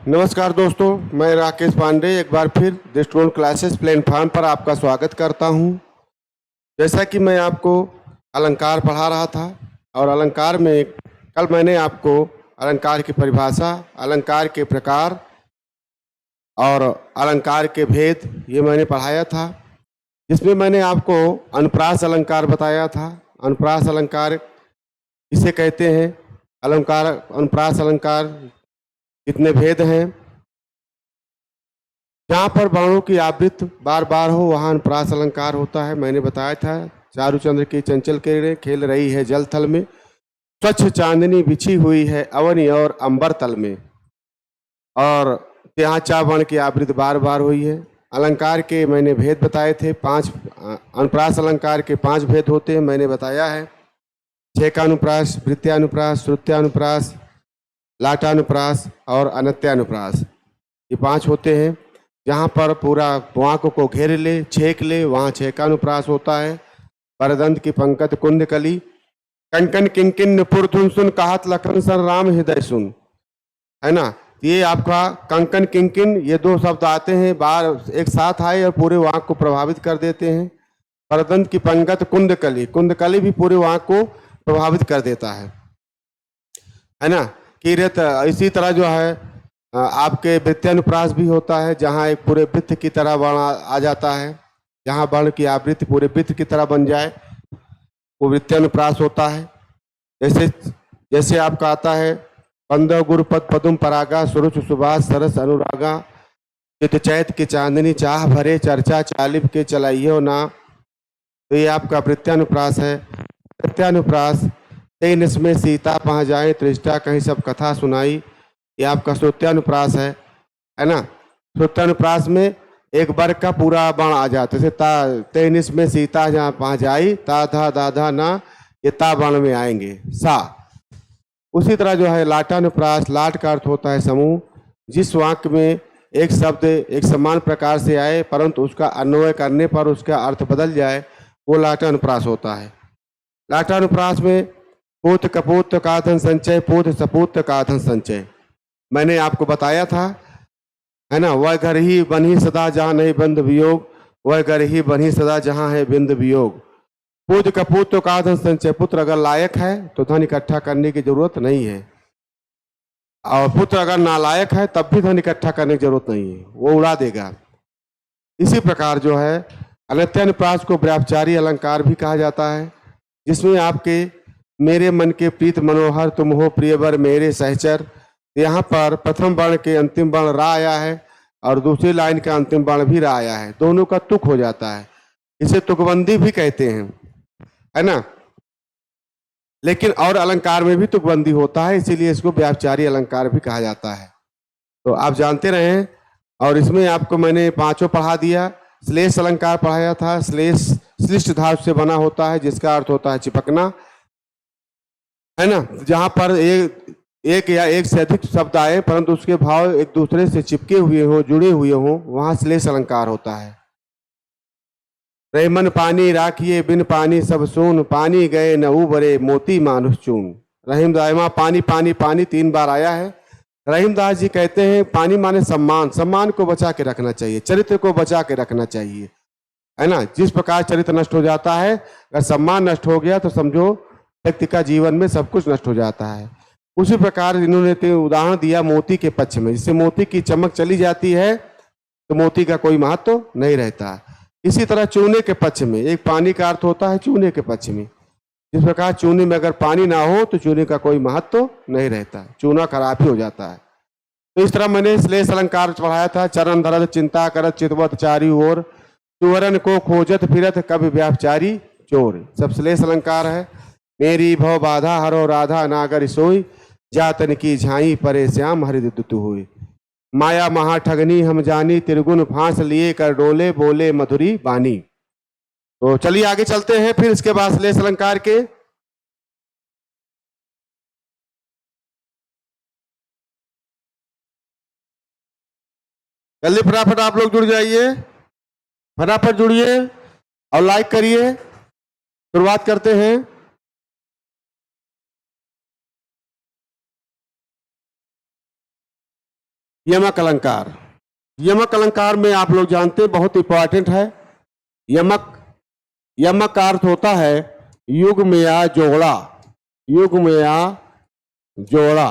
नमस्कार दोस्तों, मैं राकेश पांडे एक बार फिर दृष्टिकोण क्लासेस प्लेटफॉर्म पर आपका स्वागत करता हूं। जैसा कि मैं आपको अलंकार पढ़ा रहा था और अलंकार में कल मैंने आपको अलंकार की परिभाषा, अलंकार के प्रकार और अलंकार के भेद ये मैंने पढ़ाया था, जिसमें मैंने आपको अनुप्रास अलंकार बताया था। अनुप्रास अलंकार किसे कहते हैं, अलंकार अनुप्रास अलंकार कितने भेद हैं, जहाँ पर वर्णों की आवृत्ति बार बार हो वहाँ अनुप्रास अलंकार होता है। मैंने बताया था, चारुचंद्र की चंचल किरणें खेल रही है जल थल में, स्वच्छ चांदनी बिछी हुई है अवनी और अंबर तल में, और यहाँ चा वर्ण की आवृत्ति बार बार हुई है। अलंकार के मैंने भेद बताए थे, 5 अनुप्रास अलंकार के 5 भेद होते हैं, मैंने बताया है। छेकानुप्रास, वृत्त्यानुप्रास, श्रुत्यानुप्रास, लाटानुप्रास और अनत्यानुप्रास, ये 5 होते हैं। जहाँ पर पूरा वाक्य को घेर ले, छेक ले, वहाँ छेकानुप्रास होता है। परदंत की पंकत कुंद कली, कंकन किंकिन नुपुर धुन सुन, कहत लखन सन राम हृदय सुन, है ना। ये आपका कंकन किंकिन, ये 2 शब्द आते हैं, बार एक साथ आए और पूरे वाक्य को प्रभावित कर देते हैं। परदंत की पंकत कुंद कली, कुंद कली भी पूरे वाक्य को प्रभावित कर देता है ना। किरत इसी तरह जो है आपके वृत्त्यानुप्रास भी होता है, जहाँ एक पूरे वृत्त की तरह वर्ण आ जाता है, जहाँ वर्ण की आवृत्ति पूरे वृत्त की तरह बन जाए वो वृत्त्यानुप्रास होता है। जैसे जैसे आपका आता है, पंद्रह गुरुपद पदुम परागा, सुरुच सुभाष सरस अनुरागा, चित चैत की चांदनी चाह भरे, चर्चा चालिब के चलाइयो ना, तो ये आपका वृत्त्यानुप्रास है। वृत्त्यानुप्रास, तेन इसमें सीता पहाँ जाए, तृष्टा कहीं सब कथा सुनाई, ये आपका श्रुत्यानुप्रास है ना। श्रुत्यानुप्रास में एक वर्ग का पूरा बाण आ जाता है, जैसे तेनिस में सीता जहाँ पहाँ जाई, ता धा दाधा ना, ये ता बाण में आएंगे सा। उसी तरह जो है लाटानुप्रास, लाट का अर्थ होता है समूह। जिस वाक्य में एक शब्द एक समान प्रकार से आए परंतु उसका अन्वय करने पर उसका अर्थ बदल जाए, वो लाटानुप्रास होता है। लाटानुप्रास में पूत कपूत काथन संचय, पूत सपूत काथन संचय मैंने आपको बताया था, है ना। वह घर ही बनी सदा जहाँ नहीं बंद वियोग, वह घर ही बनी सदा जहाँ है बिंद वियोग। पूत कपूत काथन संचय, पुत्र अगर लायक है तो धन इकट्ठा करने की जरूरत नहीं है, और पुत्र अगर नालायक है तब भी धन इकट्ठा करने की जरूरत नहीं है, वो उड़ा देगा। इसी प्रकार जो है अनत्यानुप्रास को व्यापचारी अलंकार भी कहा जाता है, जिसमें आपके मेरे मन के प्रीत मनोहर तुम हो प्रियवर मेरे सहचर, यहाँ पर प्रथम वर्ण के अंतिम वर्ण रा आया है और दूसरी लाइन का अंतिम वर्ण भी रा आया है, दोनों का तुक हो जाता है, इसे तुकबंदी भी कहते हैं, है ना। लेकिन और अलंकार में भी तुकबंदी होता है, इसीलिए इसको व्यापचारी अलंकार भी कहा जाता है। तो आप जानते रहे, और इसमें आपको मैंने 5 पढ़ा दिया। श्लेष अलंकार पढ़ाया था, श्लेष श्लिष्ट धातु से बना होता है, जिसका अर्थ होता है चिपकना, है ना। जहां पर एक या एक से अधिक शब्द आए परंतु उसके भाव एक दूसरे से चिपके हुए हो, जुड़े हुए हो, वहां श्लेष अलंकार होता है। रेमन पानी राखिए बिन पानी सब सून, पानी गए न उबरे मोती मानुष चून। रहीमदास, वहां पानी पानी पानी 3 बार आया है। रहीमदास जी कहते हैं पानी माने सम्मान, सम्मान को बचा के रखना चाहिए, चरित्र को बचा के रखना चाहिए, है ना। जिस प्रकार चरित्र नष्ट हो जाता है, अगर सम्मान नष्ट हो गया तो समझो व्यक्ति का जीवन में सब कुछ नष्ट हो जाता है। उसी प्रकार इन्होंने उदाहरण दिया मोती के पक्ष में, जिससे मोती की चमक चली जाती है तो मोती का कोई महत्व तो नहीं रहता। इसी तरह चूने के पक्ष में, एक पानी का अर्थ होता है चूने के पक्ष में, जिस प्रकार चूने में अगर पानी ना हो तो चूने का कोई महत्व तो नहीं रहता, चूना खराब ही हो जाता है। तो इस तरह मैंने श्लेष अलंकार पढ़ाया था। चरण धरत चिंता करत चितवत चारी ओर, सुवरन को खोजत फिरत कभी व्यापचारी चोर, सब श्लेष अलंकार है। मेरी भव बाधा हरो राधा नागर सोई, जातन की झाई परे श्याम हरिद दुतु हुई। माया महा ठगनी हम जानी, त्रिगुण फांस लिए कर डोले, बोले मधुरी बानी। तो चलिए आगे चलते हैं, फिर इसके बाद श्लेष अलंकार के जल्दी फटाफट आप लोग जुड़ जाइए, फटाफट जुड़िए और लाइक करिए। शुरुआत करते हैं। यमक अलंकार। यमक अलंकार में आप लोग जानते हैं बहुत इंपॉर्टेंट है। यमक, यमक का अर्थ होता है युग्म या जोड़ा, युग्म या जोड़ा।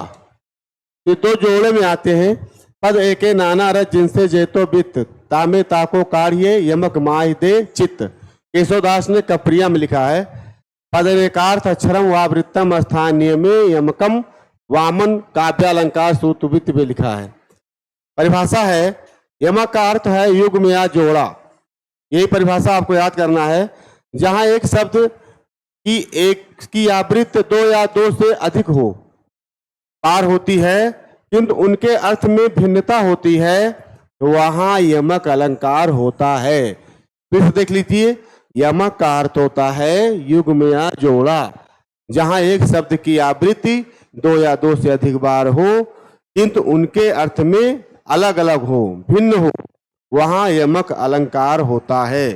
ये दो जोड़े में आते हैं। पद एके नाना रच जिनसे जेतो वित्त, तामे ताको कार्य यमक माह दे चित्त। केशवदास ने कप्रिया में लिखा है। पद एकार्थ अक्षरम वावृत्तम स्थानीय में यमकम वामन काव्यालंकार सूत्रवित्त में लिखा है। परिभाषा है यमक का अर्थ है युग्म या जोड़ा। यही परिभाषा आपको याद करना है। जहां एक शब्द की एक की आवृत्ति दो या दो से अधिक हो पार होती है किंतु उनके अर्थ में भिन्नता होती है तो वहां यमक अलंकार होता है। फिर से देख लीजिए, यमक का अर्थ होता है युग्म या जोड़ा। जहां एक शब्द की आवृत्ति दो या दो से अधिक बार हो किंतु उनके अर्थ में अलग अलग हो, भिन्न हो, वहां यमक अलंकार होता है।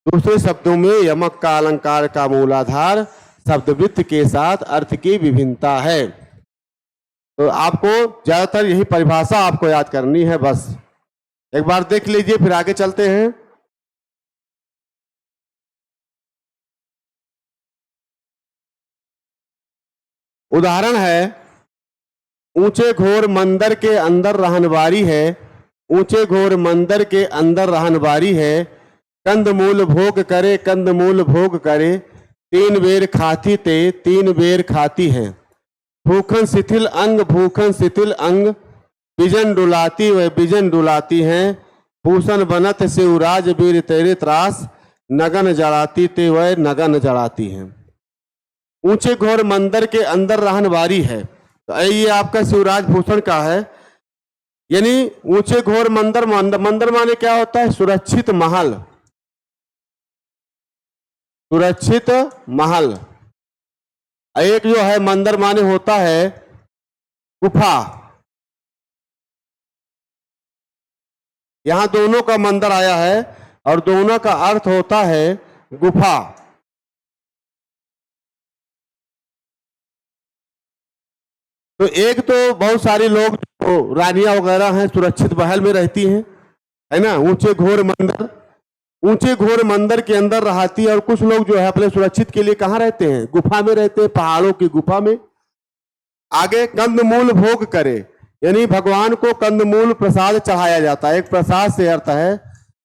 दूसरे शब्दों में यमक का अलंकार का मूलाधार शब्दवृत्त के साथ अर्थ की विभिन्नता है। तो आपको ज्यादातर यही परिभाषा आपको याद करनी है। बस एक बार देख लीजिए, फिर आगे चलते हैं। उदाहरण है, ऊंचे घोर मंदिर के अंदर रहनवारी है, ऊंचे घोर मंदिर के अंदर रहनवारी है, कंदमूल भोग करे, कंदमूल भोग करे, तीन बेर खाती ते तीन बेर खाती है। भूखन शिथिल अंग, भूखन शिथिल अंग, बिजन डुलाती व बिजन डुलाती हैं, भूषण बनत शिवराज वीर तेरे त्रास, नगन जड़ाती ते वह नगन जड़ाती हैं। ऊंचे घोर मंदिर के अंदर रहनवारी है, तो ये आपका शिवराज भूषण का है। यानी ऊंचे घोर मंदिर, मंदिर माने क्या होता है? सुरक्षित महल, सुरक्षित महल। एक जो है मंदिर माने होता है गुफा। यहां दोनों का मंदिर आया है और दोनों का अर्थ होता है गुफा। तो एक तो बहुत सारे लोग जो रानियां वगैरह हैं सुरक्षित महल में रहती हैं, है ना, ऊंचे घोर मंदिर, ऊंचे घोर मंदिर के अंदर रहती है। और कुछ लोग जो है अपने सुरक्षित के लिए कहाँ रहते हैं? गुफा में रहते हैं, पहाड़ों की गुफा में। आगे कंदमूल भोग करे, यानी भगवान को कंदमूल प्रसाद चढ़ाया जाता है, एक प्रसाद से अर्थ है।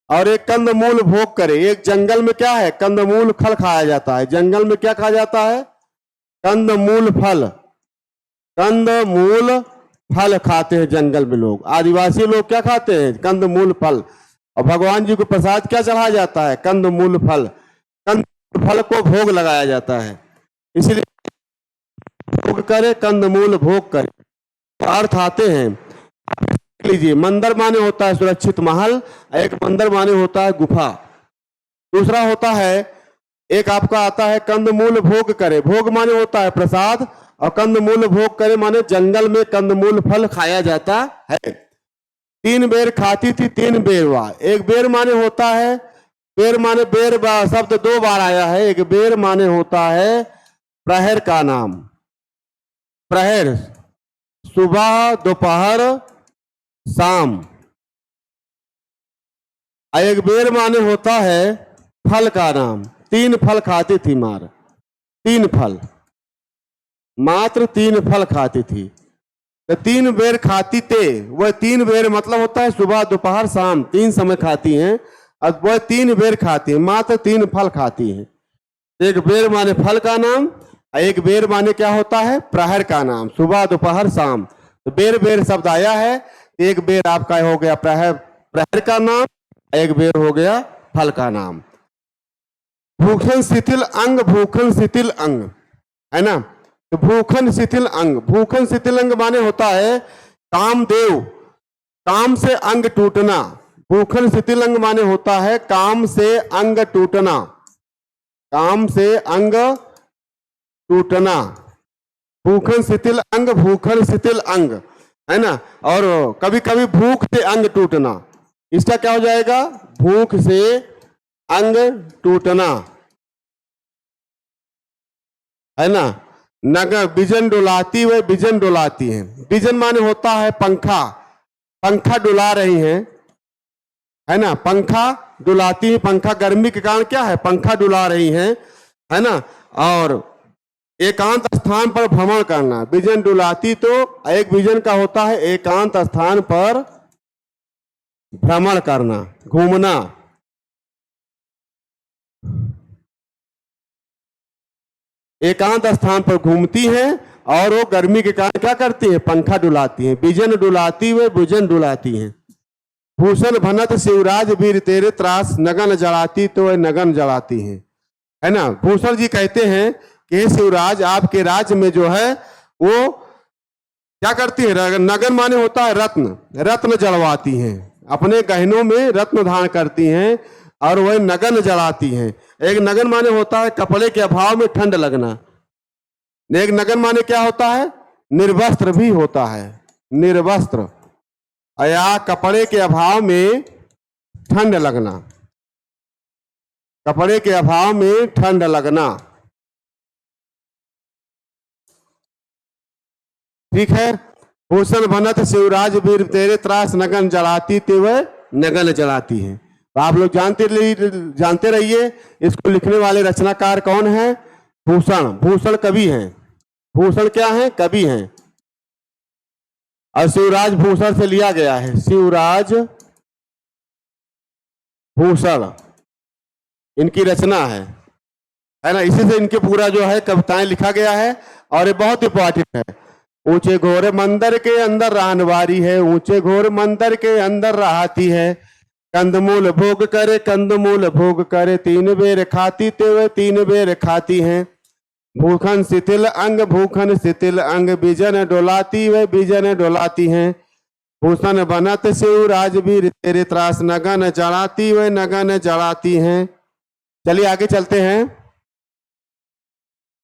और एक कंदमूल भोग करे, एक जंगल में क्या है? कंदमूल फल खाया जाता है। जंगल में क्या खाया जाता है? कंदमूल फल, कंदमूल फल खाते हैं जंगल में लोग। आदिवासी लोग क्या खाते हैं? कंदमूल फल। और भगवान जी को प्रसाद क्या चढ़ाया जाता है? कंदमूल फल। कंदमूल फल को भोग लगाया जाता है, इसलिए भोग करे, कंदमूल भोग करे, अर्थ आते हैं। लीजिए, मंदिर माने होता है सुरक्षित महल, एक मंदिर माने होता है गुफा। दूसरा होता है, एक आपका आता है कंदमूल भोग करे, भोग माने होता है प्रसाद, और कंदमूल भोग करे माने जंगल में कंदमूल फल खाया जाता है। तीन बेर खाती थी, तीन बेर हुआ। एक बेर माने होता है, बेर माने बेर शब्द दो बार आया है। एक बेर माने होता है प्रहर का नाम, प्रहर, सुबह दोपहर शाम। एक बेर माने होता है फल का नाम, तीन फल खाती थी मार, तीन फल, मात्र तीन फल खाती थी। तो तीन बेर खाती थे, वह तीन बेर मतलब होता है सुबह दोपहर शाम, तीन समय खाती हैं। और वह तीन बेर खाती है, मात्र तीन फल खाती हैं। एक बेर माने फल का नाम, एक बेर माने क्या होता है? प्रहर का नाम, सुबह दोपहर शाम। तो बेर बेर शब्द आया है। एक बेर आपका हो गया प्रहर, प्रहर का नाम, एक बेर हो गया फल का नाम। भूखन शिथिल अंग, भूखन शिथिल अंग, है ना। तो भूखन शिथिल अंग, भूखन शिथिल अंग माने होता है कामदेव, काम से अंग टूटना। भूखन शिथिल अंग माने होता है काम से अंग टूटना, काम से अंग टूटना। भूखन शिथिल अंग, भूखन शिथिल अंग, है ना। और कभी कभी भूख से अंग टूटना, इसका क्या हो जाएगा? भूख से अंग टूटना, है ना। नगर बिजन डुलाती व बिजन डुलाती है। बिजन माने होता है पंखा, पंखा डुला रही हैं, है ना, पंखा डुलाती है, पंखा गर्मी के कारण क्या है, पंखा डुला रही हैं, है ना। और एकांत स्थान पर भ्रमण करना, विजन डुलाती, तो एक विजन का होता है एकांत स्थान पर भ्रमण करना, घूमना। एकांत स्थान पर घूमती हैं और वो गर्मी के कारण क्या करती है, पंखा डुलाती हैं। विजन डुलाती वे विजन डुलाती हैं। भूषण भनत शिवराज वीर तेरे त्रास, नगन जड़ाती तो वह नगन जड़ाती हैं, है ना। भूषण जी कहते हैं कि शिवराज आपके राज्य में जो है वो क्या करती है, नगन माने होता है रत्न, रत्न जड़वाती हैं, अपने गहनों में रत्न धारण करती हैं और वह नगन जड़ाती हैं। एक नगन माने होता है कपड़े के अभाव में ठंड लगना, एक नगन माने क्या होता है, निर्वस्त्र भी होता है, निर्वस्त्र या कपड़े के अभाव में ठंड लगना, कपड़े के अभाव में ठंड लगना। ठीक है। भूषण भनत शिवराज वीर तेरे त्रास, नगन जलाती ते वह नगन जलाती है। तो आप लोग जानते रहिए। इसको लिखने वाले रचनाकार कौन है, भूषण। भूषण कवि हैं, भूषण क्या है, कवि हैं। और शिवराज भूषण से लिया गया है, शिवराज भूषण इनकी रचना है ना। इसी से इनके पूरा जो है कविताएं लिखा गया है और ये बहुत इंपॉर्टेंट है। ऊंचे घोर मंदिर के अंदर रहनवारी है, ऊंचे घोर मंदिर के अंदर रहती है, कंदमूल भोग करे, कंदमूल भोग करे, 3 बेर खाती ते वे 3 बेर खाती हैं। भूखन शिथिल अंग, भूखन शिथिल अंग, बिजन डोलाती वे बिजन डोलाती हैं। भूषण बनत शिवराज वीर तेरे त्रास, नगन जड़ाती वे नगन जड़ाती हैं। चलिए आगे चलते हैं।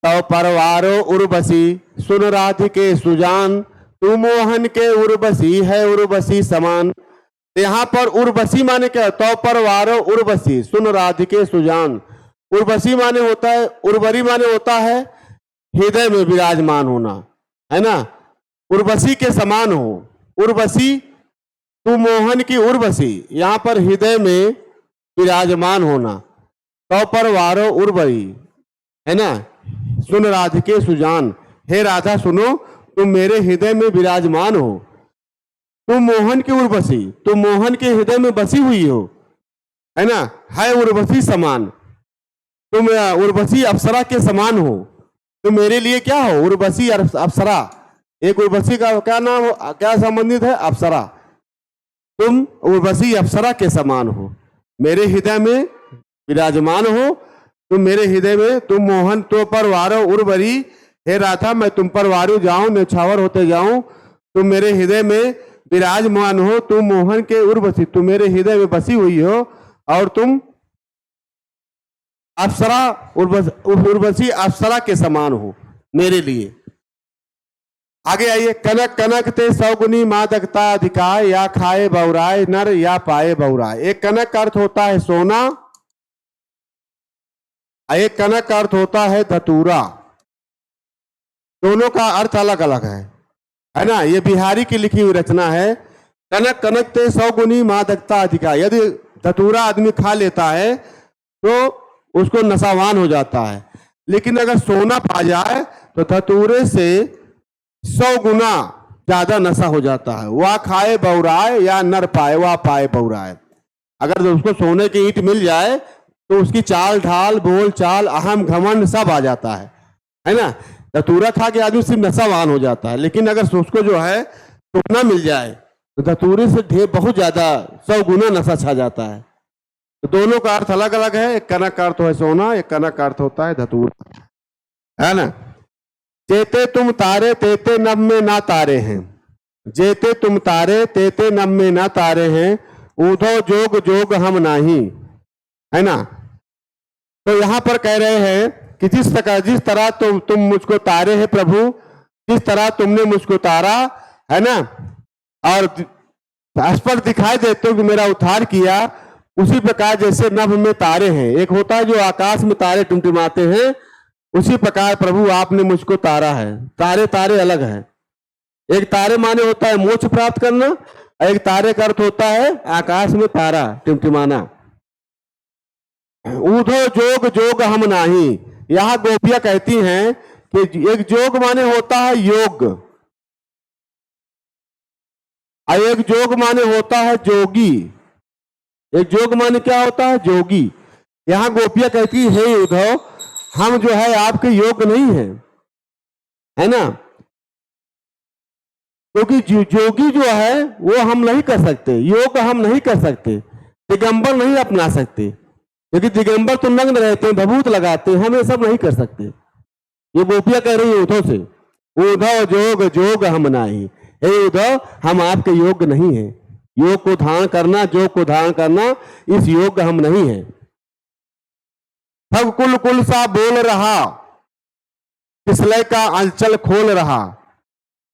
तो परवारो उर्वशी सुन राधिके सुजान, तू मोहन के उर्वशी है उर्वशी समान। यहाँ पर उर्वशी माने क्या, तो परवारो उर्वशी सुन राधिके सुजान। उर्वशी माने होता है, उर्वरी माने होता है हृदय में विराजमान होना, है ना, उर्वशी के समान हो। उर्वशी तू मोहन की उर्वशी, यहाँ पर हृदय में विराजमान होना। तो परवारो उर्वरी, है ना, सुन राधिके सुजान, हे राधा सुनो तुम मेरे हृदय में विराजमान हो। तुम मोहन की उर्वशी, तुम मोहन के हृदय में बसी हुई हो, है ना, है उर्वशी समान, तुम उर्वशी अप्सरा के समान हो। तुम मेरे लिए क्या हो, उर्वशी अप्सरा। एक उर्वशी का क्या नाम, क्या संबंधित है, अप्सरा। तुम उर्वशी अप्सरा के समान हो, मेरे हृदय में विराजमान हो। तुम मेरे हृदय में, तुम मोहन तो परवारो उर्वरी, हे राधा मैं तुम पर वारू जाऊं, न्यौछावर होते जाऊं, तुम मेरे हृदय में विराजमान हो। तुम मोहन के उर्वशी, तुम मेरे हृदय में बसी हुई हो और तुम अप्सरा उर्वशी अप्सरा के समान हो मेरे लिए। आगे आइए। कनक कनक ते सौगुनी मादकता अधिकार, या खाए बौराए नर या पाए बौराए। एक कनक का अर्थ होता है सोना, एक कनक का अर्थ होता है धतूरा। दोनों का अर्थ अलग अलग है ना। ये बिहारी की लिखी हुई रचना है। कनक कनक ते सौगुनी मादकता अधिकार, यदि धतूरा आदमी खा लेता है तो उसको नशावान हो जाता है, लेकिन अगर सोना पा जाए तो धतूरे से 100 गुना ज्यादा नशा हो जाता है। वह खाए बौराए या नर पाए वह पाए बौराए। अगर उसको सोने की ईंट मिल जाए तो उसकी चाल ढाल बोल चाल अहम घमंड सब आ जाता है ना। धतूरा खा के आदमी सिर्फ नशावान हो जाता है, लेकिन अगर उसको जो है सोना मिल जाए तो धतूरे से ढेर बहुत ज्यादा 100 गुना नशा छा जाता है। तो दोनों का अर्थ अलग अलग है। एक कनक का अर्थ है सोना, एक कनक का अर्थ होता है धतूरा, है ना। जेते तुम तारे तेते नभ में ना तारे हैं, जेते तुम तारे तेते नभ में ना तारे हैं, ऊधो जोग जोग हम नाही, है ना। तो यहां पर कह रहे हैं कि जिस तरह तुम मुझको तारे हैं प्रभु, जिस तरह तुमने मुझको तारा, है ना, और स्पष्ट दिखाई देते हो कि मेरा उद्धार किया, उसी प्रकार जैसे नभ में तारे हैं। एक होता है जो आकाश में तारे टिमटिमाते हैं, उसी प्रकार प्रभु आपने मुझको तारा है। तारे तारे अलग है। एक तारे माने होता है मोक्ष प्राप्त करना, एक तारे का अर्थ होता है आकाश में तारा टिमटिमाना। ऊधो जोग जोग हम नाही, यहां गोपियां कहती हैं कि एक जोग माने होता है योग, और एक जोग माने होता है जोगी। एक जोग माने क्या होता है? जोगी। यहां गोपियां कहती है उद्धव, हम जो है आपके योग नहीं है ना, क्योंकि जोगी जो है वो हम नहीं कर सकते, योग हम नहीं कर सकते, दिगंबर नहीं अपना सकते, क्योंकि दिगंबर तो नग्न रहते हैं, भभूत लगाते हैं, हम ये सब नहीं कर सकते। ये गोपियां कह रही है उद्धव से, उद्धव जोग जोग हम नाही, हे उद्धव हम आपके योग्य नहीं है, योग को धारण करना, जोग को धारण करना, इस योग्य हम नहीं है। सब कुल कुल सा बोल रहा, फिसले का अंचल खोल रहा।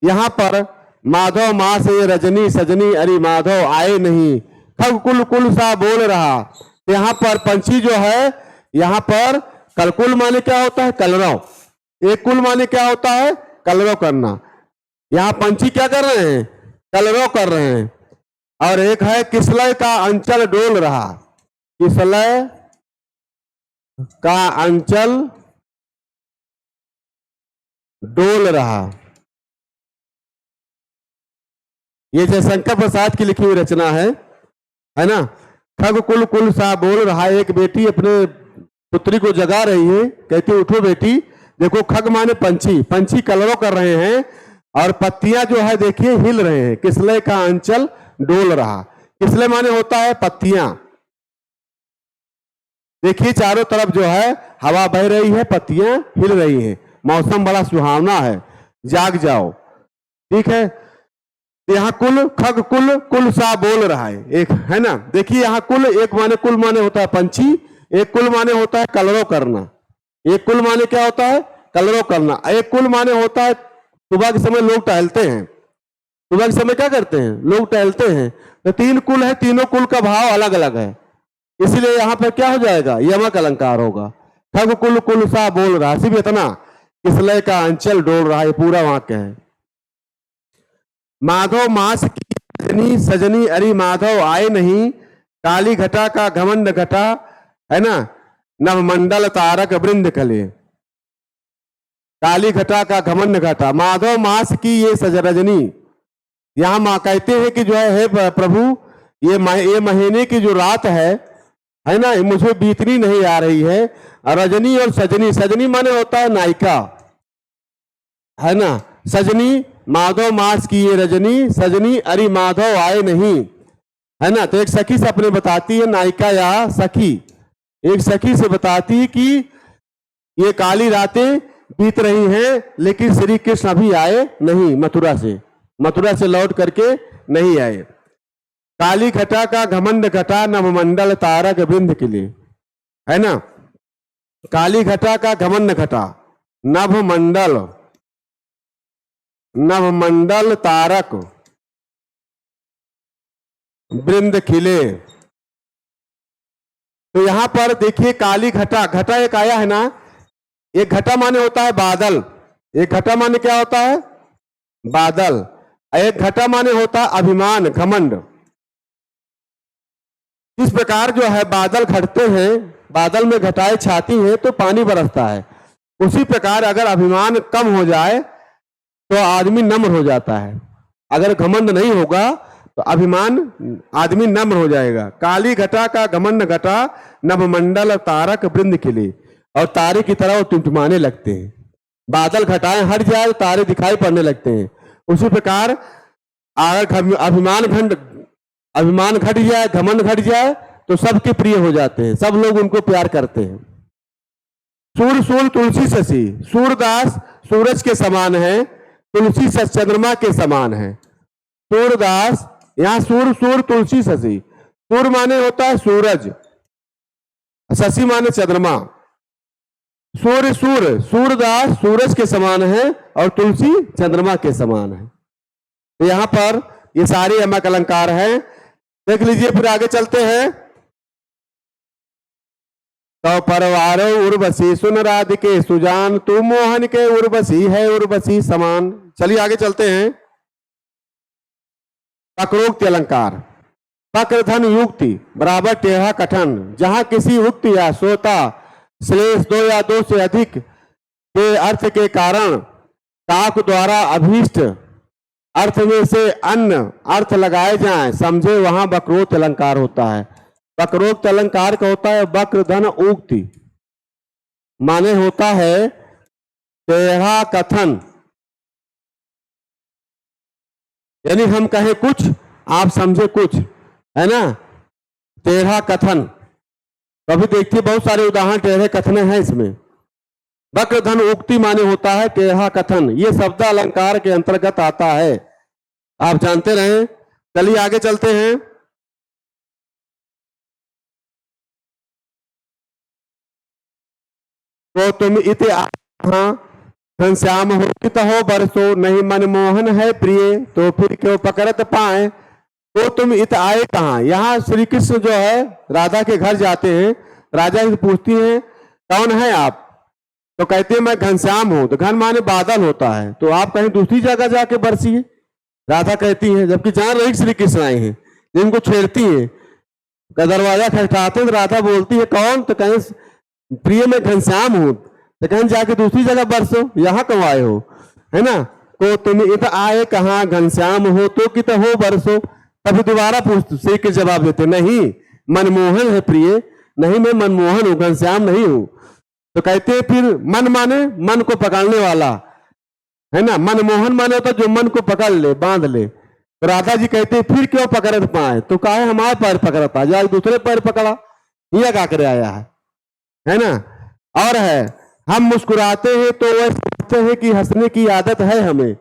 यहां पर माधव मां से रजनी सजनी अरे माधव आए नहीं, खग कुल कुल सा बोल रहा। यहां पर पंछी जो है, यहां पर कलकुल माने क्या होता है? कलरव। एक कुल माने क्या होता है? कलरव करना। यहां पंछी क्या कर रहे हैं? कलरव कर रहे हैं। और एक है किसलय का अंचल डोल रहा, किसलय का अंचल डोल रहा। ये जयशंकर प्रसाद की लिखी हुई रचना है ना। खग कुल कुल सा बोल रहा, एक बेटी अपने पुत्री को जगा रही है, कहती उठो बेटी, देखो खग माने पंछी, पंछी कलरव कर रहे हैं और पत्तियां जो है देखिए हिल रहे हैं। किसले का अंचल डोल रहा, किसले माने होता है पत्तियां। देखिए चारों तरफ जो है हवा बह रही है, पत्तियां हिल रही हैं, मौसम बड़ा सुहावना है, जाग जाओ। ठीक है, यहाँ कुल खग कुल कुल सा बोल रहा है, एक है ना। देखिए यहाँ कुल, एक माने कुल माने होता है पंछी, एक कुल माने होता है कलरव करना। एक कुल माने क्या होता है? कलरव करना। एक कुल माने होता है सुबह के समय लोग टहलते हैं, सुबह के समय क्या करते हैं? लोग टहलते हैं। तो तीन कुल है, तीनों कुल का भाव अलग अलग है, इसलिए यहां पर क्या हो जाएगा? यमक अलंकार होगा। खग कुल कुल सा बोल रहा, सिर्फ इतना, किसलय का अंचल डोल रहा, ये पूरा वाक्य है। माधव मास की सजनी सजनी अरे माधव आए नहीं, काली घटा का घमंड घटा, है ना, नवमंडल तारक वृंद कले। काली घटा का घमंड घटा, माधव मास की ये सज रजनी। यहां मां कहते हैं कि जो है प्रभु, ये महीने की जो रात है ना, मुझे बीतनी नहीं आ रही है। रजनी और सजनी, सजनी माने होता है नायिका, है ना। सजनी माधव मास की ये रजनी, सजनी अरे माधव आए नहीं, है ना। तो एक सखी से अपने बताती है, नायिका या सखी, एक सखी से बताती है कि ये काली रातें बीत रही हैं, लेकिन श्री कृष्ण अभी आए नहीं, मथुरा से लौट करके नहीं आए। काली घटा का घमंड घटा, नवमंडल तारक वृंद के लिए, है ना। काली घटा का घमंड घटा, नवमंडल तारक वृंद खिले। तो यहां पर देखिए काली घटा, घटा एक आया है ना, एक घटा माने होता है बादल, एक घटा माने क्या होता है? बादल। एक घटा माने होता है अभिमान, घमंड। इस प्रकार जो है बादल घटते हैं, बादल में घटाएं छाती हैं तो पानी बरसता है, उसी प्रकार अगर अभिमान कम हो जाए तो आदमी नम्र हो जाता है। अगर घमंड नहीं होगा तो अभिमान, आदमी नम्र हो जाएगा। काली घटा का घमंड घटा, नवमंडल तारक वृंद खिले। और तारे की तरह वो टिमटिमाने लगते हैं, बादल घटाएं हट जाए तो तारे दिखाई पड़ने लगते हैं। उसी प्रकार अगर अभिमान घट जाए, घमंड घट जाए तो सबके प्रिय हो जाते हैं, सब लोग उनको प्यार करते हैं। सूर सूर तुलसी शशि, सूरदास सूरज के समान है, तुलसी चंद्रमा के समान है। सूरदास, यहां सूर सूर तुलसी शशि, सूर माने होता है सूरज, शशि माने चंद्रमा। सूरदास सूरज के समान है और तुलसी चंद्रमा के समान है। तो यहां पर ये सारे यमक अलंकार हैं। देख लीजिए, फिर आगे चलते हैं। तो परवारो उर्वशी सुन राधिके सुजान, तू मोहन के उर्वशी है उर्वशी समान। चलिए आगे चलते हैं। वक्रोक्ति अलंकार। वक्र धन युक्ति बराबर टेढ़ा कथन। जहां किसी उक्ति या श्रोता श्लेष दो या दो से अधिक के अर्थ के कारण काक द्वारा अभीष्ट अर्थ में से अन्य अर्थ लगाए जाएं, समझे वहां वक्रोक्त अलंकार होता है। वक्रोक्त अलंकार का होता है वक्र धन उक्ति, माने होता है टेढ़ा कथन। यानी हम कहें कुछ, आप समझे कुछ, है ना, टेढ़ा कथन। कभी देखिए बहुत सारे उदाहरण टेढ़े कथन हैं इसमें। वक्र धन उक्ति माने होता है टेढ़ा कथन। ये शब्द अलंकार के अंतर्गत आता है, आप जानते रहें। चलिए आगे चलते हैं। तो तुम इत घनश्याम हो बरसो, नहीं मनमोहन है प्रिय, तो फिर क्यों पकड़त पाए। तो तुम इत आए कहाँ। यहाँ श्री कृष्ण जो है राधा के घर जाते हैं, राजा से पूछती हैं कौन है आप, तो कहते हैं मैं घनश्याम हूं। तो घन माने बादल होता है, तो आप कहीं दूसरी जगह जाके बरसिए, राधा कहती है, जबकि जान रही श्री कृष्ण आए हैं, जिनको छेड़ती है। का दरवाजा खटखटाते हैं तो राधा बोलती है कौन, तो कहें प्रिय मैं घनश्याम हूं। तो कहें जाके दूसरी जगह बरसो, यहाँ क्यों आए हो, है ना। तो तुम इत आए कहाँ घनश्याम हो, तो कित हो बरसो। तभी दोबारा पूछते, श्री कृष्ण जवाब देते नहीं मनमोहन है प्रिय, नहीं मैं मनमोहन हूं, घनश्याम नहीं हूं। तो कहते हैं फिर मन माने मन को पकड़ने वाला, है ना। मनमोहन माने होता जो मन को पकड़ ले, बांध ले। तो राधा जी कहते हैं फिर क्यों पकड़ पाए, तो कहा हमारे पैर पकड़ता, जो दूसरे पैर पकड़ा, यह क्या करे आया है ना। और है हम मुस्कुराते हैं तो वह समझते हैं कि हंसने की आदत है हमें,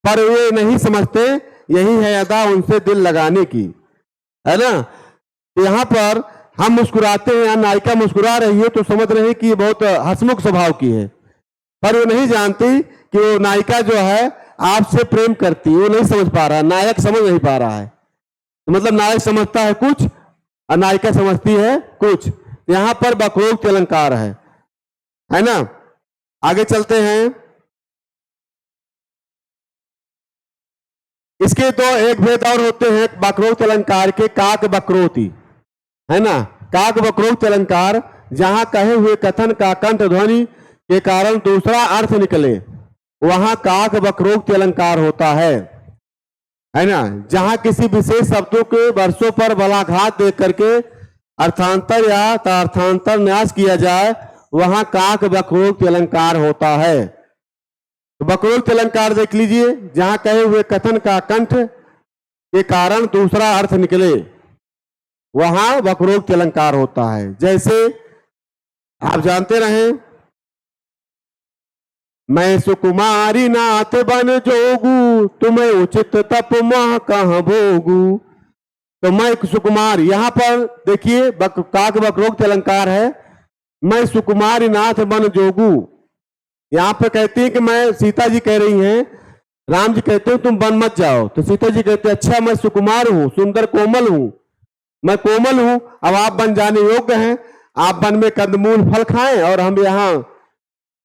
पर वे नहीं समझते यही है अदा उनसे दिल लगाने की, है ना। यहाँ पर हम मुस्कुराते हैं, नायिका मुस्कुरा रही है तो समझ रहे हैं कि ये बहुत हंसमुख स्वभाव की है, पर वो नहीं जानती कि वो नायिका जो है आपसे प्रेम करती है। वो नहीं समझ पा रहा, नायक समझ नहीं पा रहा है। तो मतलब नायक समझता है कुछ और नायिका समझती है कुछ। यहाँ पर वक्रोक्ति अलंकार है ना। आगे चलते हैं। इसके दो एक भेद और होते हैं वक्रोक्ति अलंकार के, काक वक्रोति, है ना। काक वक्रोक्ति अलंकार जहां कहे हुए कथन का कंठ ध्वनि के कारण दूसरा अर्थ निकले, वहां काक वक्रोक्ति अलंकार होता है ना। जहां किसी विशेष शब्दों के वर्षों पर बलाघात देख करके अर्थांतर या तार्थांतर न्यास किया जाए, वहां काक वक्रोक्ति अलंकार होता है। वक्रोक्ति अलंकार देख लीजिए, जहां कहे हुए कथन का कंठ के कारण दूसरा अर्थ निकले, वहां वक्रोक्ति अलंकार होता है। जैसे आप जानते रहे, मैं सुकुमारी नाथ बन जोगू, तुम्हें उचित तप मह कहाँ भोगू। तो मैं सुकुमार, यहां पर देखिए काक वक्रोक्ति अलंकार है। मैं सुकुमारी नाथ बन जोगू, यहां पर कहती है कि मैं, सीता जी कह रही हैं, राम जी कहते हैं तुम वन मत जाओ, तो सीता जी कहते हैं अच्छा मैं सुकुमार हूं, सुंदर कोमल हूं, मैं कोमल हूं, अब आप बन जाने योग्य हैं। आप वन में कंदमूल फल खाएं और हम यहाँ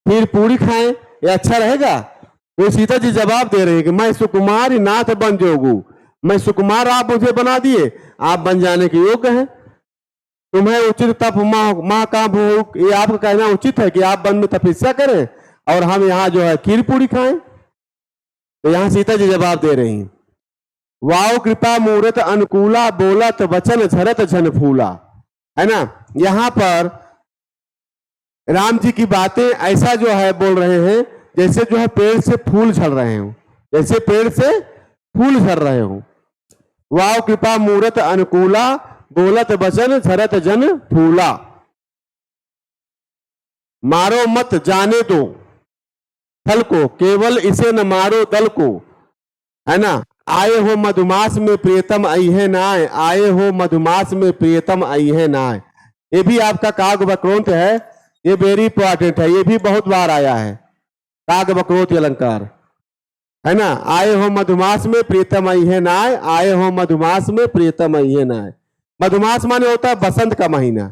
फिर पूरी खाएं, ये अच्छा रहेगा। तो सीता जी जवाब दे रहे हैं कि मैं सुकुमारी नाथ बन जोगू, मैं सुकुमार आप मुझे बना दिए, आप बन जाने के योग्य हैं। तुम्हें उचित तप माँ का भोग, ये आपका कहना उचित है कि आप वन में तपस्या करें और हम यहाँ जो है खीर पूरी खाएं। तो यहाँ सीता जी जवाब दे रही हैं, वाओ कृपा मूर्त अनुकूला, बोलत वचन झरत झन फूला, है ना। यहाँ पर राम जी की बातें ऐसा जो है बोल रहे हैं जैसे जो है पेड़ से फूल झड़ रहे हो, जैसे पेड़ से फूल झड़ रहे हो। वाओ कृपा मूर्त अनुकूला, बोलत वचन झरत जन फूला। मारो मत जाने दो फल को, केवल इसे न मारो दल को, है ना। आए हो मधुमास में प्रियतम आई है नाय, आए हो मधुमास में प्रियतम आई है नाय। ये भी आपका काक वक्रोक्त है, ये वेरी इंपॉर्टेंट है, ये भी बहुत बार आया है काक वक्रोक्ति अलंकार, है ना। आए हो मधुमास में प्रियतम आई है नाय, आए हो मधुमास में प्रियतम आई है नाय। मधुमास माने होता है बसंत का महीना,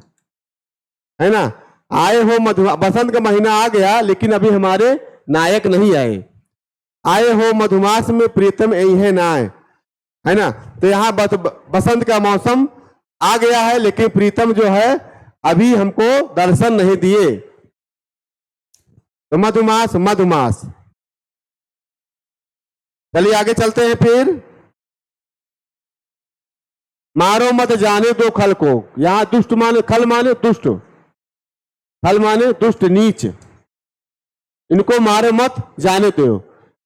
है ना। आए हो बसंत का महीना आ गया, लेकिन अभी हमारे नायक नहीं आए। आए हो मधुमास में प्रीतम आई है नाय, है ना। तो यहाँ बसंत का मौसम आ गया है, लेकिन प्रीतम जो है अभी हमको दर्शन नहीं दिए। तो मधुमास मधुमास। चलिए आगे चलते हैं। फिर मारो मत जाने दो खल को। यहां दुष्ट माने, खल माने दुष्ट, खल माने दुष्ट नीच। इनको मारो मत जाने दो,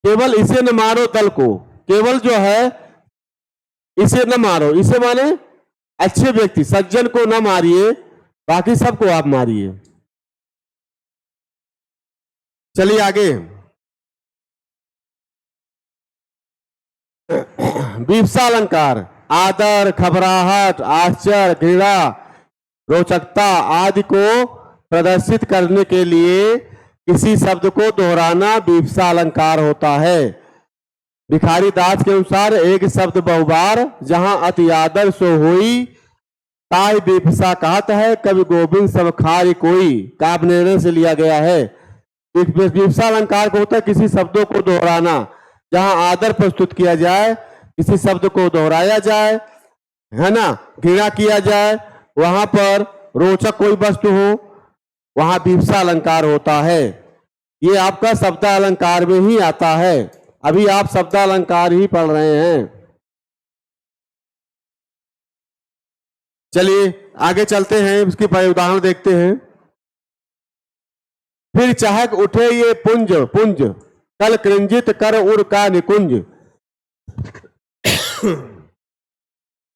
केवल इसे न मारो दल को। केवल जो है इसे न मारो, इसे माने अच्छे व्यक्ति सज्जन को न मारिए, बाकी सबको आप मारिए। चलिए आगे। विवसा अलंकार आदर, घबराहट, आश्चर्य, घृणा, रोचकता आदि को प्रदर्शित करने के लिए किसी शब्द को दोहराना विवसा अलंकार होता है। भिखारी दास के अनुसार एक शब्द बहुबार जहां अति आदर सो होई, ताई विवसा कहत है, कवि गोविंद सब खारी कोई। काव्य निर्णय से लिया गया है। विवसा अलंकार को होता है किसी शब्दों को दोहराना, जहां आदर प्रस्तुत किया जाए, किसी शब्द को दोहराया जाए, है ना, घृणा किया जाए, वहां पर रोचक कोई वस्तु हो, वहां विवसा अलंकार होता है। ये आपका शब्द अलंकार में ही आता है। अभी आप शब्द अलंकार ही पढ़ रहे हैं। चलिए आगे चलते हैं, इसके उदाहरण देखते हैं। फिर चहक उठे ये पुंज पुंज, कल कृंजित कर उर का निकुंज।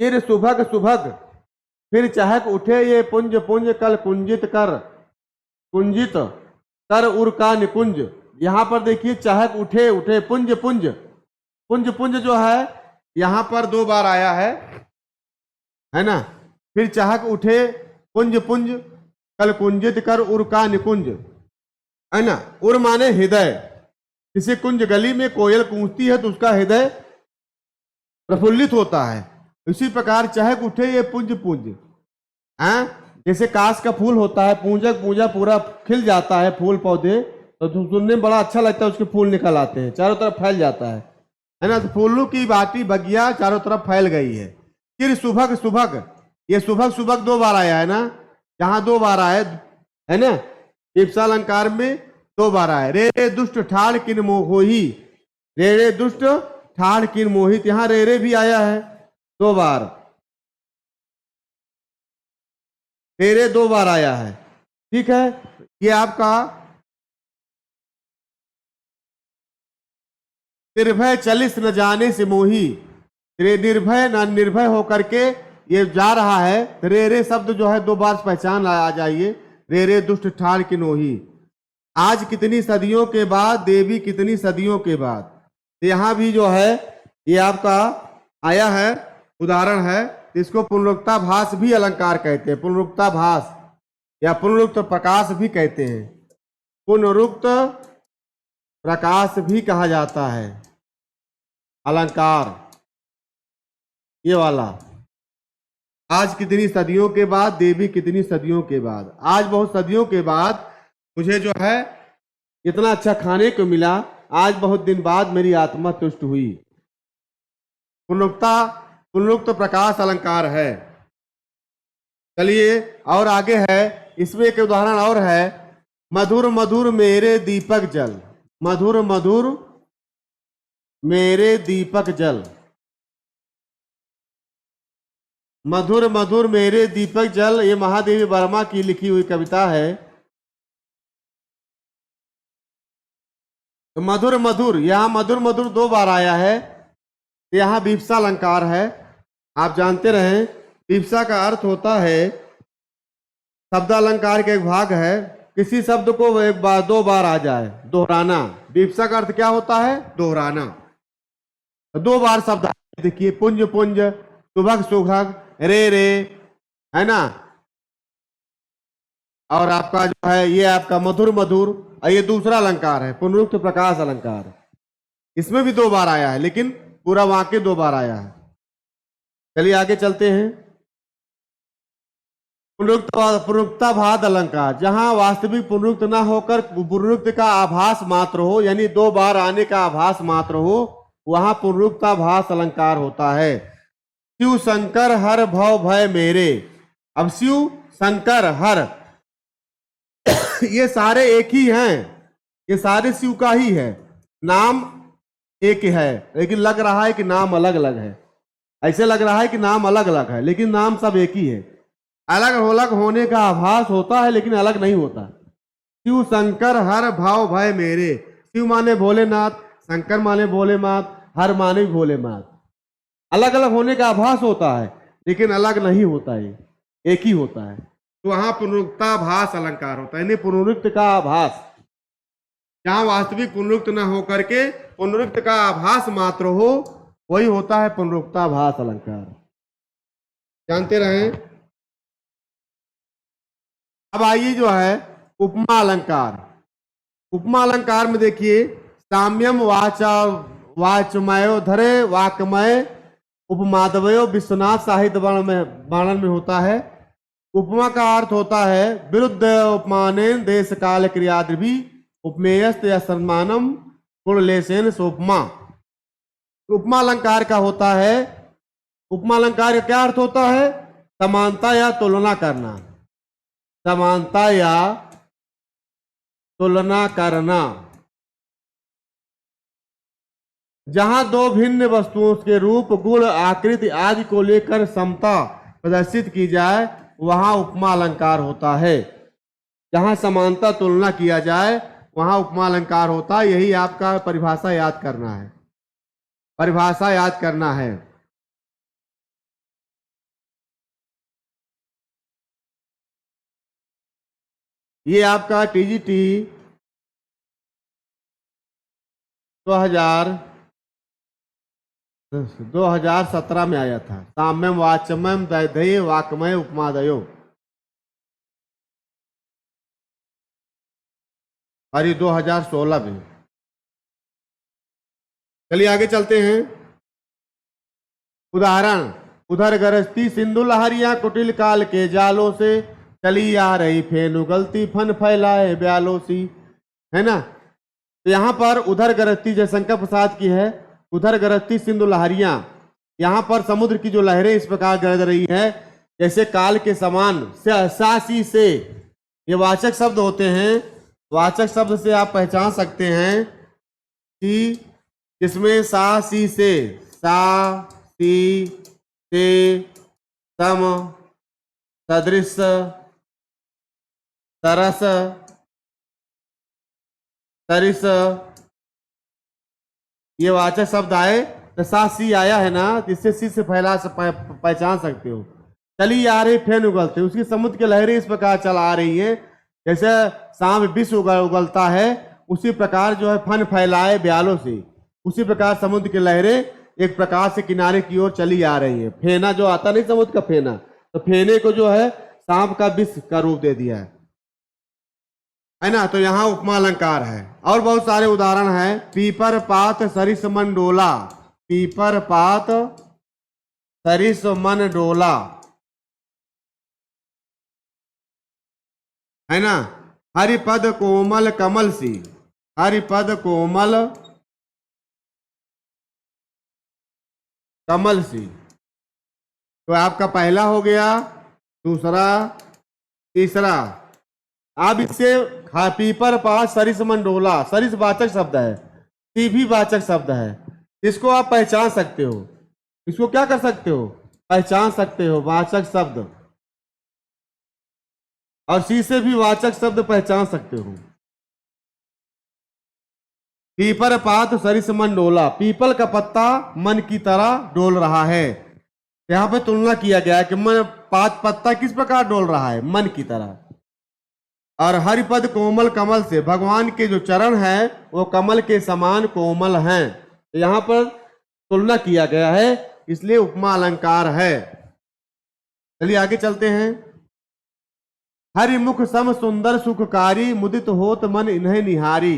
फिर सुभग सुभग, फिर चहक उठे ये पुंज पुंज, कल कुंजित कर, कुंजित कर उर का निकुंज। यहां पर देखिए चहक उठे, उठे पुंज पुंज, पुंज पुंज जो है यहां पर 2 बार आया है ना। फिर चहक उठे पुंज पुंज, कल कुंजित कर उर का निकुंज, है ना। उर माने हृदय। किसी कुंज गली में कोयल कूंजती है तो उसका हृदय प्रफुल्लित होता है। इसी प्रकार चहक उठे ये पुंज पुंज, जैसे काश का फूल होता है, पूंजक पूंजा पूरा खिल जाता है, फूल पौधे तो सुनने में बड़ा अच्छा लगता है, उसके फूल निकल आते हैं, चारों तरफ फैल जाता है ना। तो फूलों की बाटी बगिया चारों तरफ फैल गई है। फिर सुभग सुभग, ये सुभग सुभग 2 बार आया है ना, जहां 2 बार आया है ना, विवसा अलंकार में 2 बार आया। रे रे दुष्ट ठाड़ किन मोही, रे रे दुष्ट ठाड़ किन मोहित, यहां रे रे भी आया है 2 बार, रे रे 2 बार आया है। ठीक है, ये आपका निर्भय चलिस न जाने से मोही, निर्भय न निर्भय होकर के ये जा रहा है। रे रे शब्द जो है 2 बार पहचान आ जाइए। रे रे दुष्ट ठाड़ की नोही, आज कितनी सदियों के बाद, देवी कितनी सदियों के बाद। यहां भी जो है ये आपका आया है, उदाहरण है। इसको पुनरुक्ता भास भी अलंकार कहते हैं, पुनरुक्ता भास या पुनरुक्त प्रकाश भी कहते हैं, पुनरुक्त प्रकाश भी कहा जाता है अलंकार ये वाला। आज कितनी सदियों के बाद, देवी कितनी सदियों के बाद। आज बहुत सदियों के बाद मुझे जो है इतना अच्छा खाने को मिला, आज बहुत दिन बाद मेरी आत्मा तुष्ट हुई। पुनरुक्त प्रकाश अलंकार है। चलिए और आगे है, इसमें एक उदाहरण और है। मधुर मधुर मेरे दीपक जल, मधुर मधुर मेरे दीपक जल, मधुर मधुर मेरे दीपक जल, ये महादेवी वर्मा की लिखी हुई कविता है। तो मधुर मधुर, यहां मधुर मधुर 2 बार आया है, यहां विवसा अलंकार है। आप जानते रहें विवसा का अर्थ होता है, शब्द अलंकार का एक भाग है, किसी शब्द को 1 बार 2 बार आ जाए, दोहराना। विवसा का अर्थ क्या होता है? दोहराना। 2 बार शब्द देखिए, पुंज पुंज, सुभग सुभग, रे रे, है ना। और आपका जो है ये आपका मधुर मधुर, ये दूसरा अलंकार है पुनरुक्त प्रकाश अलंकार। इसमें भी 2 बार आया है, लेकिन पूरा वाक्य 2 बार आया है। चलिए आगे चलते हैं। पुनरुक्ता भाद अलंकार, जहां वास्तविक पुनरुक्त ना होकर पुनरुक्त का आभास मात्र हो, यानी 2 बार आने का आभास मात्र हो, वहां पुनरुक्ताभास अलंकार होता है। शिव शंकर हर भव भय मेरे। अब शिव शंकर हर ये सारे एक ही हैं, ये सारे शिव का ही है, नाम एक है, लेकिन लग रहा है कि नाम अलग अलग है। ऐसे लग रहा है कि नाम अलग अलग है, लेकिन नाम सब एक ही है। अलग अलग होने का आभास होता है, लेकिन अलग नहीं होता। शिव शंकर हर भाव भय मेरे। शिव माने भोलेनाथ, शंकर माने भोलेनाथ, हर माने भोलेनाथ। अलग अलग होने का आभास होता है, लेकिन अलग नहीं होता, ये एक ही होता है। तो वहां पुनरुक्ताभास अलंकार होता है, यानी पुनरुक्त का आभास। जहां वास्तविक पुनरुक्त न हो करके पुनरुक्त का आभास मात्र हो, वही होता है पुनरुक्ताभास अलंकार। जानते रहे। अब आइए जो है उपमा अलंकार। उपमा अलंकार में देखिए, साम्यम वाचा वाचमयो धरे वाकमय उपमादवयो विश्वनाथ साहित्य वर्णन में होता है। उपमा का अर्थ होता है विरुद्ध उपमानेन देश काल क्रियाद्रभि उपमेयस्त या सम्मानम गुणलेसेन सोपमा। उपमा अलंकार का होता है, उपमा अलंकार का क्या अर्थ होता है? समानता या तुलना करना, समानता या तुलना करना। जहां दो भिन्न वस्तुओं के रूप, गुण, आकृति आदि को लेकर समता प्रदर्शित की जाए, वहां उपमा अलंकार होता है। जहां समानता तुलना किया जाए, वहां उपमा अलंकार होता है। यही आपका परिभाषा याद करना है, परिभाषा याद करना है। ये आपका टीजीटी 2017 में आया था। साम्यम वाचमयम दैधये वाकमय उपमादयो। और ये 2016 में। चलिए आगे चलते हैं। उदाहरण, उधर गरजती सिंधु लहरियां कुटिल काल के जालों से, चली आ रही फेन उगलती फन फैलाए ब्यालों सी। है ना? तो यहां पर उधर गरजती जयशंकर प्रसाद की है, उधर गरजती सिंधु लहरियां। यहां पर समुद्र की जो लहरें इस प्रकार गरज रही है जैसे काल के समान। सासी से, ये वाचक शब्द होते हैं। वाचक शब्द से आप पहचान सकते हैं कि इसमें सा सी से, सा सी से, सम, सदृश, तरस, तरिस, ये वाचक शब्द आए। तो सा सी आया है ना, जिससे सी से फैला पहचान सकते हो। चली आ रही फेन उगलते, उसकी समुद्र की लहरें इस प्रकार चल आ रही हैं जैसे सांप विष उगलता है, उसी प्रकार जो है फन फैलाए ब्यालों से, उसी प्रकार समुद्र की लहरें एक प्रकार से किनारे की ओर चली आ रही है। फेना जो आता नहीं समुद्र का फेना, तो फेने को जो है सांप का विष का रूप दे दिया है ना? तो यहाँ उपमा अलंकार है। और बहुत सारे उदाहरण है। पीपर पात सरिस मन डोला, पीपर पात सरिस मन डोला, है ना? हरिपद कोमल कमल सी, हरिपद कोमल कमल सी। तो आपका पहला हो गया, दूसरा, तीसरा। आप इससे पीपर पास सरिस मन डोला, सरिस वाचक शब्द है, सी भी वाचक शब्द है। इसको आप पहचान सकते हो, इसको क्या कर सकते हो? पहचान सकते हो, वाचक शब्द। और सी से भी वाचक शब्द पहचान सकते हो। पीपर पात सरिस मन डोला, पीपल का पत्ता मन की तरह डोल रहा है। यहां पे तुलना किया गया है कि मन पात पत्ता किस प्रकार डोल रहा है, मन की तरह। और हरिपद कोमल कमल से, भगवान के जो चरण हैं वो कमल के समान कोमल हैं। तो यहां पर तुलना किया गया है, इसलिए उपमा अलंकार है। चलिए आगे चलते हैं। हरिमुख सम सुंदर सुखकारी, मुदित होत मन इन्हें निहारी।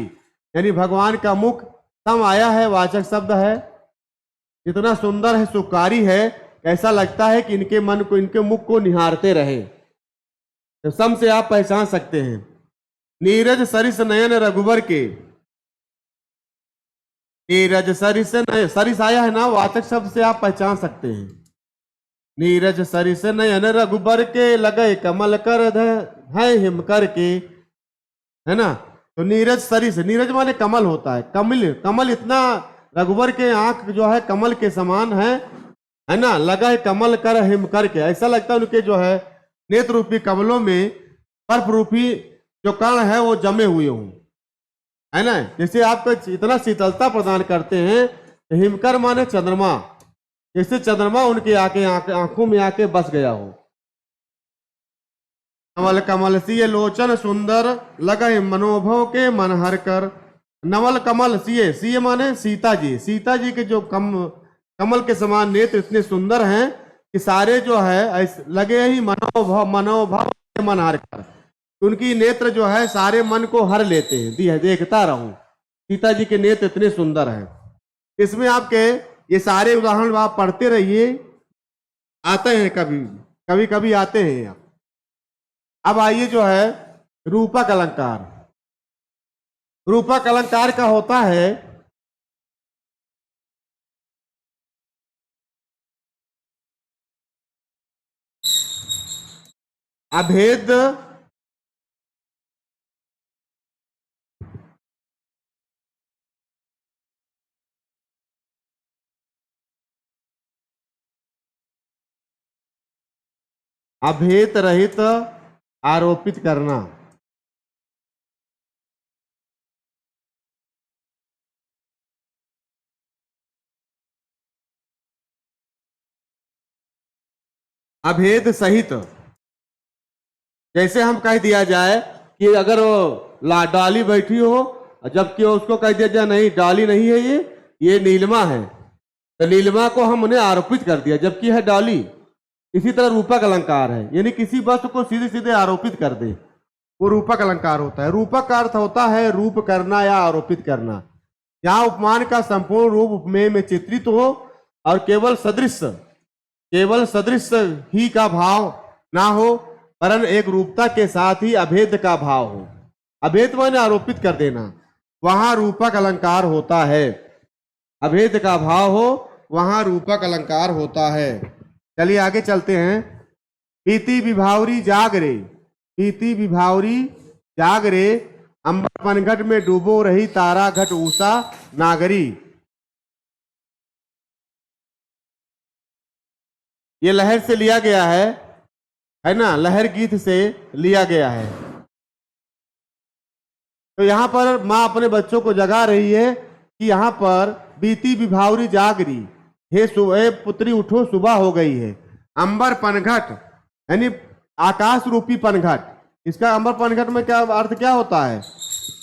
यानी भगवान का मुख सम आया है, वाचक शब्द है। इतना सुंदर है, सुखकारी है, ऐसा लगता है कि इनके मन को, इनके मुख को निहारते रहे। तो सम से आप पहचान सकते हैं। नीरज सरिस नयन रघुबर के, नीरज सरिस नयन, सरिस आया है ना, वाचक शब्द से आप पहचान सकते हैं। नीरज सरिस नयन रघुबर के लगे कमल कर है हिम कर के, है ना। तो नीरज सरिस, नीरज माने कमल होता है, कमल, कमल इतना रघुबर के आंख जो है कमल के समान है ना, लगा है कमल कर हिम कर के, ऐसा लगता है उनके जो है नेत्र रूपी कमलों में बर्फ रूपी जो कण है वो जमे हुए हों, है ना। जैसे आपको इतना शीतलता प्रदान करते हैं, तो हिमकर माने चंद्रमा, जैसे चंद्रमा उनके आके आंखों में आके बस गया हो। नवल कमल सिए लोचन सुंदर लगे मनोभव के मन हर कर, नवल कमल सिए, सिए माने सीता जी, सीता जी के जो कमल के समान नेत्र इतने सुंदर हैं कि सारे जो है लगे ही मनोभाव के मन हर कर, उनकी नेत्र जो है सारे मन को हर लेते हैं, देखता रहूं। सीता जी के नेत्र इतने सुंदर हैं। इसमें आपके ये सारे उदाहरण आप पढ़ते रहिए, आते हैं कभी कभी कभी आते हैं। अब आइए जो है रूपक अलंकार। रूपक अलंकार का होता है अभेद अभेद रहित आरोपित करना। अभेद सहित, जैसे हम कह दिया जाए कि अगर वो डाली बैठी हो, जबकि उसको कह दिया जाए नहीं डाली नहीं है, ये नीलिमा है, तो नीलिमा को हम उन्हें आरोपित कर दिया जबकि है डाली। इसी तरह रूपक अलंकार है, यानी किसी वस्तु को सीधे सीधे आरोपित कर दे, वो रूपक अलंकार होता है। रूपक का अर्थ होता है रूप करना या आरोपित करना, जहां उपमान का संपूर्ण रूप उपमेय में चित्रित हो और केवल सदृश ही का भाव ना हो, परंतु एक रूपता के साथ ही अभेद का भाव हो। अभेद माने आरोपित कर देना, वहां रूपक अलंकार होता है। अभेद का भाव हो वहां रूपक अलंकार होता है। चलिए आगे चलते हैं। पीति विभावरी जाग रे, पीति विभावरी जाग रे, अंबर पनघट में डूबो रही तारा घट उषा नागरी। ये लहर से लिया गया है ना, लहर गीत से लिया गया है। तो यहां पर मां अपने बच्चों को जगा रही है कि यहां पर बीती विभावरी जागरी, हे पुत्री उठो सुबह हो गई है। अंबर पनघट यानी आकाश रूपी पनघट, इसका अंबर पनघट में क्या अर्थ क्या होता है?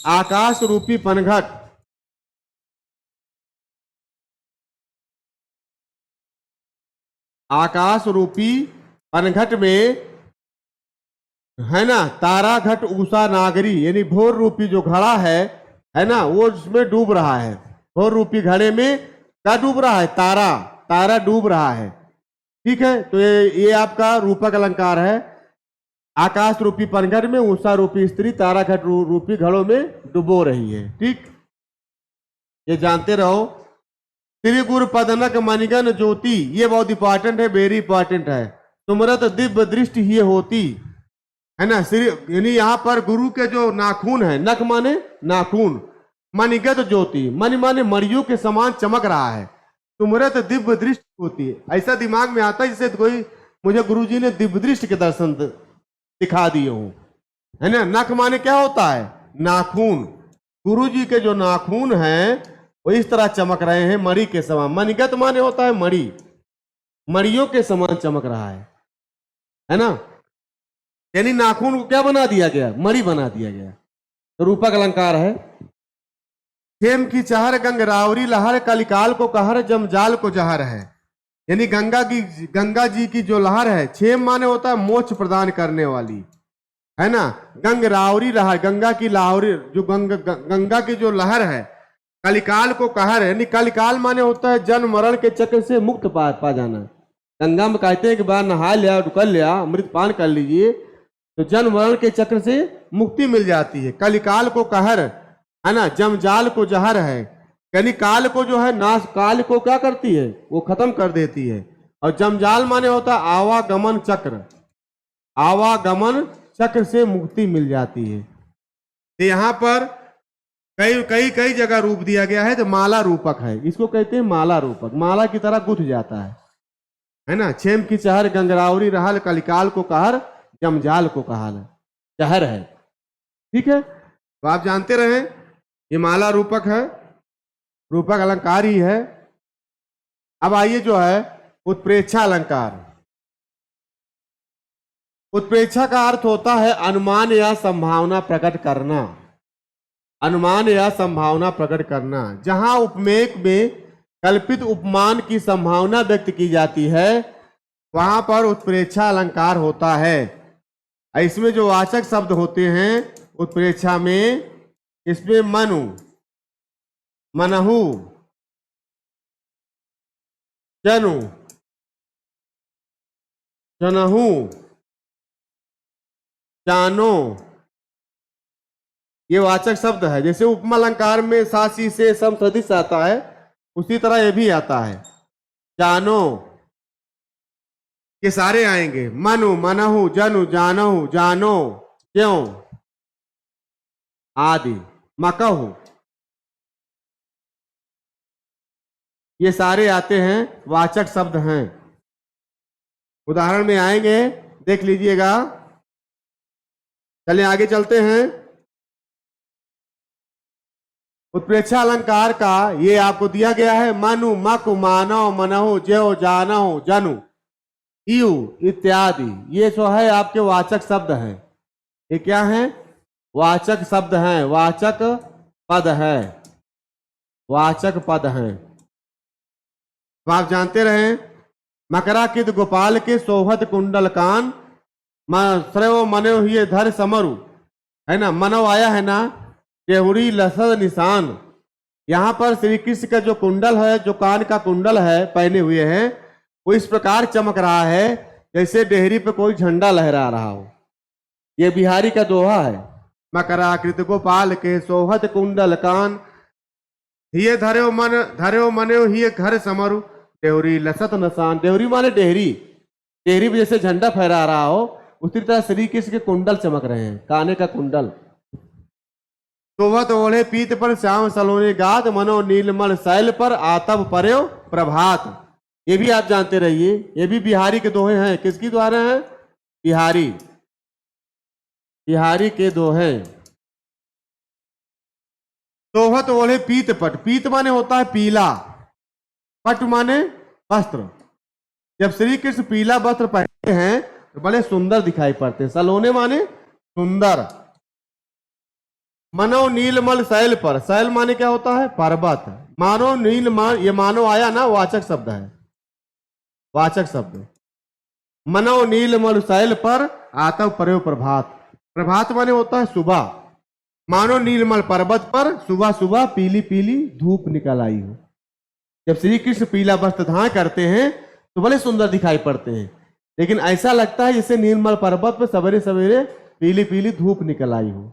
आकाश रूपी पनघट। आकाश रूपी पनघट में है ना तारा घट उषा नागरी, यानी भोर रूपी जो घड़ा है ना, वो उसमें डूब रहा है। भोर रूपी घड़े में क्या डूब रहा है? तारा, तारा डूब रहा है। ठीक है, तो ये आपका रूपक अलंकार है। आकाश रूपी पनघट में उषा रूपी स्त्री तारा घट रूपी घड़ों में डुबो रही है। ठीक, ये जानते रहो। श्री गुरु पदनक मणिगन ज्योति, ये बहुत इंपॉर्टेंट है, वेरी इंपॉर्टेंट है। तुमरत दिव्य दृष्टि ये होती है ना, श्री यानी यहाँ पर गुरु के जो नाखून है, नख माने नाखून, मणिगत ज्योति, मणि माने मणियों के समान चमक रहा है। तुमरत दिव्य दृष्टि होती है, ऐसा दिमाग में आता है जैसे कोई मुझे गुरुजी ने दिव्य दृष्टि के दर्शन दिखा दिए हो, है ना। नख माने क्या होता है? नाखून। गुरुजी के जो नाखून हैं वो इस तरह चमक रहे हैं मणि के समान। मणिगत माने होता है मणि, मणियों के समान चमक रहा है ना। यानी नाखून को क्या बना दिया गया? मणि बना दिया गया। तो रूपक अलंकार है। खेम की चहर गंग रावरी लहर, कलिकाल को कहर जमजाल को जहर है। यानी गंगा जी की जो लहर है, क्षेम माने होता है मोक्ष प्रदान करने वाली, है ना। गंग रावरी लहर, गंगा की लाहौरी जो गंगा की जो लहर है, कलिकाल को कहर है, यानी कलिकाल माने होता है जन्म मरण के चक्र से मुक्त पा जाना। गंगा में कहते हैं कि बार नहा लिया, कर लिया, अमृत पान कर लीजिए तो जन्म मरण के चक्र से मुक्ति मिल जाती है। कलिकाल को कहर है ना, जमजाल को जहर है। यानी काल को जो है नाश, काल को क्या करती है, वो खत्म कर देती है। और जमजाल माने होता है आवागमन चक्र, आवागमन चक्र से मुक्ति मिल जाती है। तो यहाँ पर कई कई कई जगह रूप दिया गया है, तो माला रूपक है, इसको कहते हैं माला रूपक, माला की तरह गुथ जाता है ना। छेम की चहर गंगरावरी रहल, कलिकाल को कहर जमजाल को कहल, चहर है, ठीक है। तो आप जानते रहे ये माला रूपक है, रूपक अलंकार ही है। अब आइए जो है उत्प्रेक्षा अलंकार। उत्प्रेक्षा का अर्थ होता है अनुमान या संभावना प्रकट करना, अनुमान या संभावना प्रकट करना। जहां उपमेय में कल्पित उपमान की संभावना व्यक्त की जाती है वहां पर उत्प्रेक्षा अलंकार होता है। इसमें जो वाचक शब्द होते हैं उत्प्रेक्षा में, इसमें मनु, मनहु, जनु, जनहु, जानो, ये वाचक शब्द है। जैसे उपमा अलंकार में सासी से सम सदिश आता है, उसी तरह ये भी आता है। जानो, ये सारे आएंगे। मनु, मनहु, जनु, जानहु, जानो, क्यों आदि, मकहु, ये सारे आते हैं, वाचक शब्द हैं। उदाहरण में आएंगे, देख लीजिएगा। चलिए आगे चलते हैं। उत्प्रेक्षा अलंकार का ये आपको दिया गया है, मनु, मकु, मानव, मनहु, ज्यो, जानहु, जनु, इयु इत्यादि, ये जो है आपके वाचक शब्द हैं। ये क्या है, वाचक शब्द हैं, वाचक पद है, वाचक पद हैं। तो आप जानते रहे मकराकित गोपाल के सोहत कुंडल कान, श्रेव मनो ही धर समरु, है ना, मनो आया है ना, केहुरी लसद निशान। यहाँ पर श्री कृष्ण का जो कुंडल है, जो कान का कुंडल है पहने हुए हैं, वो इस प्रकार चमक रहा है जैसे डेहरी पे कोई झंडा लहरा रहा हो। ये बिहारी का दोहा है। मकराकृत गोपाल के सोहत कुंडल कान, हिये धर्यो मनो हिये घर समरु, डेहरी लसत निशान। डेहरी माने डेहरी, डेहरी पे जैसे झंडा फहरा रहा हो उसी तरह श्री कृष्ण के कुंडल चमक रहे हैं, काने का कुंडल। सोवत ओढ़े पीत पर श्याम सलोने गात, मनो नीलमल शैल पर आतब पर्यो प्रभात। ये भी आप जानते रहिए, ये भी बिहारी के दोहे हैं। किसकी द्वारा हैं, बिहारी, बिहारी के दोहे। सोवत ओढ़े पीत पट, पीत माने होता है पीला, पट माने वस्त्र। जब श्री कृष्ण पीला वस्त्र पहनते हैं तो बड़े सुंदर दिखाई पड़ते हैं। सलोने माने सुंदर। मनो नीलमल शैल पर, शैल माने क्या होता है, पर्वत। मानो नीलमल, ये मानो आया ना, वाचक शब्द है, वाचक शब्द। मनो नीलमल शैल पर आतव पर्यो प्रभात, प्रभात माने होता है सुबह। मानो नीलमल पर्वत पर सुबह सुबह पीली पीली धूप निकल आई हो। जब श्री कृष्ण पीला वस्त्र धारण करते हैं तो बड़े सुंदर दिखाई पड़ते हैं, लेकिन ऐसा लगता है जैसे नीलमल पर्वत पर सवेरे सवेरे पीली पीली धूप निकल आई हो,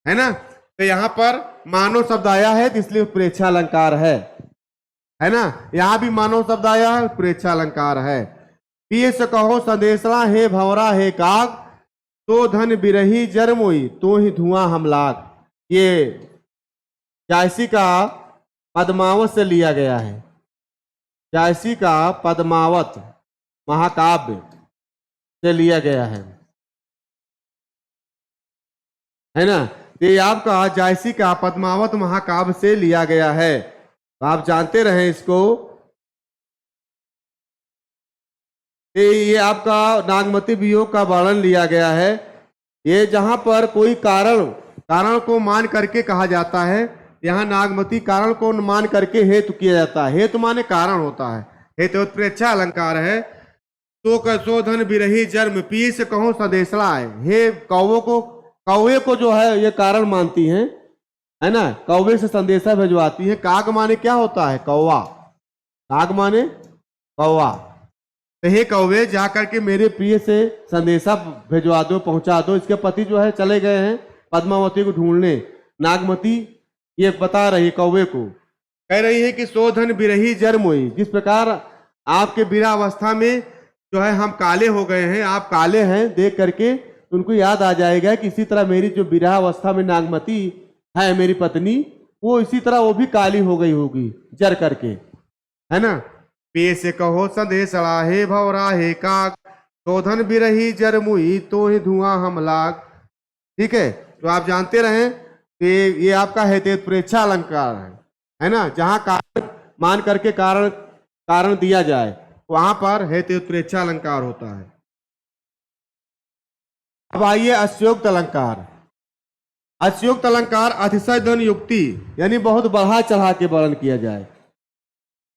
है ना। तो यहाँ पर मानव शब्द आया है, इसलिए उत्प्रेक्षा अलंकार है ना। यहाँ भी मानव शब्द आया है, उत्प्रेक्षा अलंकार है। पिए से कहो संदेशा हे भंवरा हे काग, तो धन बिरही जरमोई तो ही धुआं हम लाग। ये जायसी का पद्मावत से लिया गया है, जायसी का पद्मावत महाकाव्य से लिया गया है ना। ये आपका जायसी का पद्मावत महाकाव्य से लिया गया है, तो आप जानते रहे इसको। ये आपका नागमती वियोग का वर्णन लिया गया है। ये जहां पर कोई कारण को मान करके कहा जाता है, यहाँ नागमती कारण को मान करके हेतु किया जाता है। हेतु माने कारण होता है, हेतु उत्प्रेक्षा अलंकार है। तो कसोधन बिरही जन्म पी से कहो सदेशला है, हे कौवे को जो है ये कारण मानती हैं, है ना, कौवे से संदेशा भिजवाती है। काग माने क्या होता है, कौवा, काग माने कौवा। तो हे कौवे जा करके मेरे प्रिय से संदेशा भिजवा दो, पहुंचा दो। इसके पति जो है चले गए हैं पद्मावती को ढूंढने। नागमती ये बता रही कौवे को कह रही है कि शोधन बिरही जरमुई, जिस प्रकार आपके विरहावस्था में जो है हम काले हो गए हैं, आप काले हैं, देख करके उनको याद आ जाएगा कि इसी तरह मेरी जो विरहावस्था में नागमती है मेरी पत्नी, वो इसी तरह वो भी काली हो गई होगी जर करके, है ना। पे से कहो संदेश हे भवरा हे काग, शोधन बिरही जरमुई तो ही धुआं हम लाग। ठीक है, तो आप जानते रहें कि ये आपका हेतु प्रेक्षा अलंकार है ना। जहां कारण मान करके कारण दिया जाए वहां पर हेतु प्रेक्षा अलंकार होता है। अब आइए अश्योक्त अलंकार। अश्योक्त अलंकार अतिशय धन युक्ति, यानी बहुत बढ़ा चढ़ा के वर्णन किया जाए।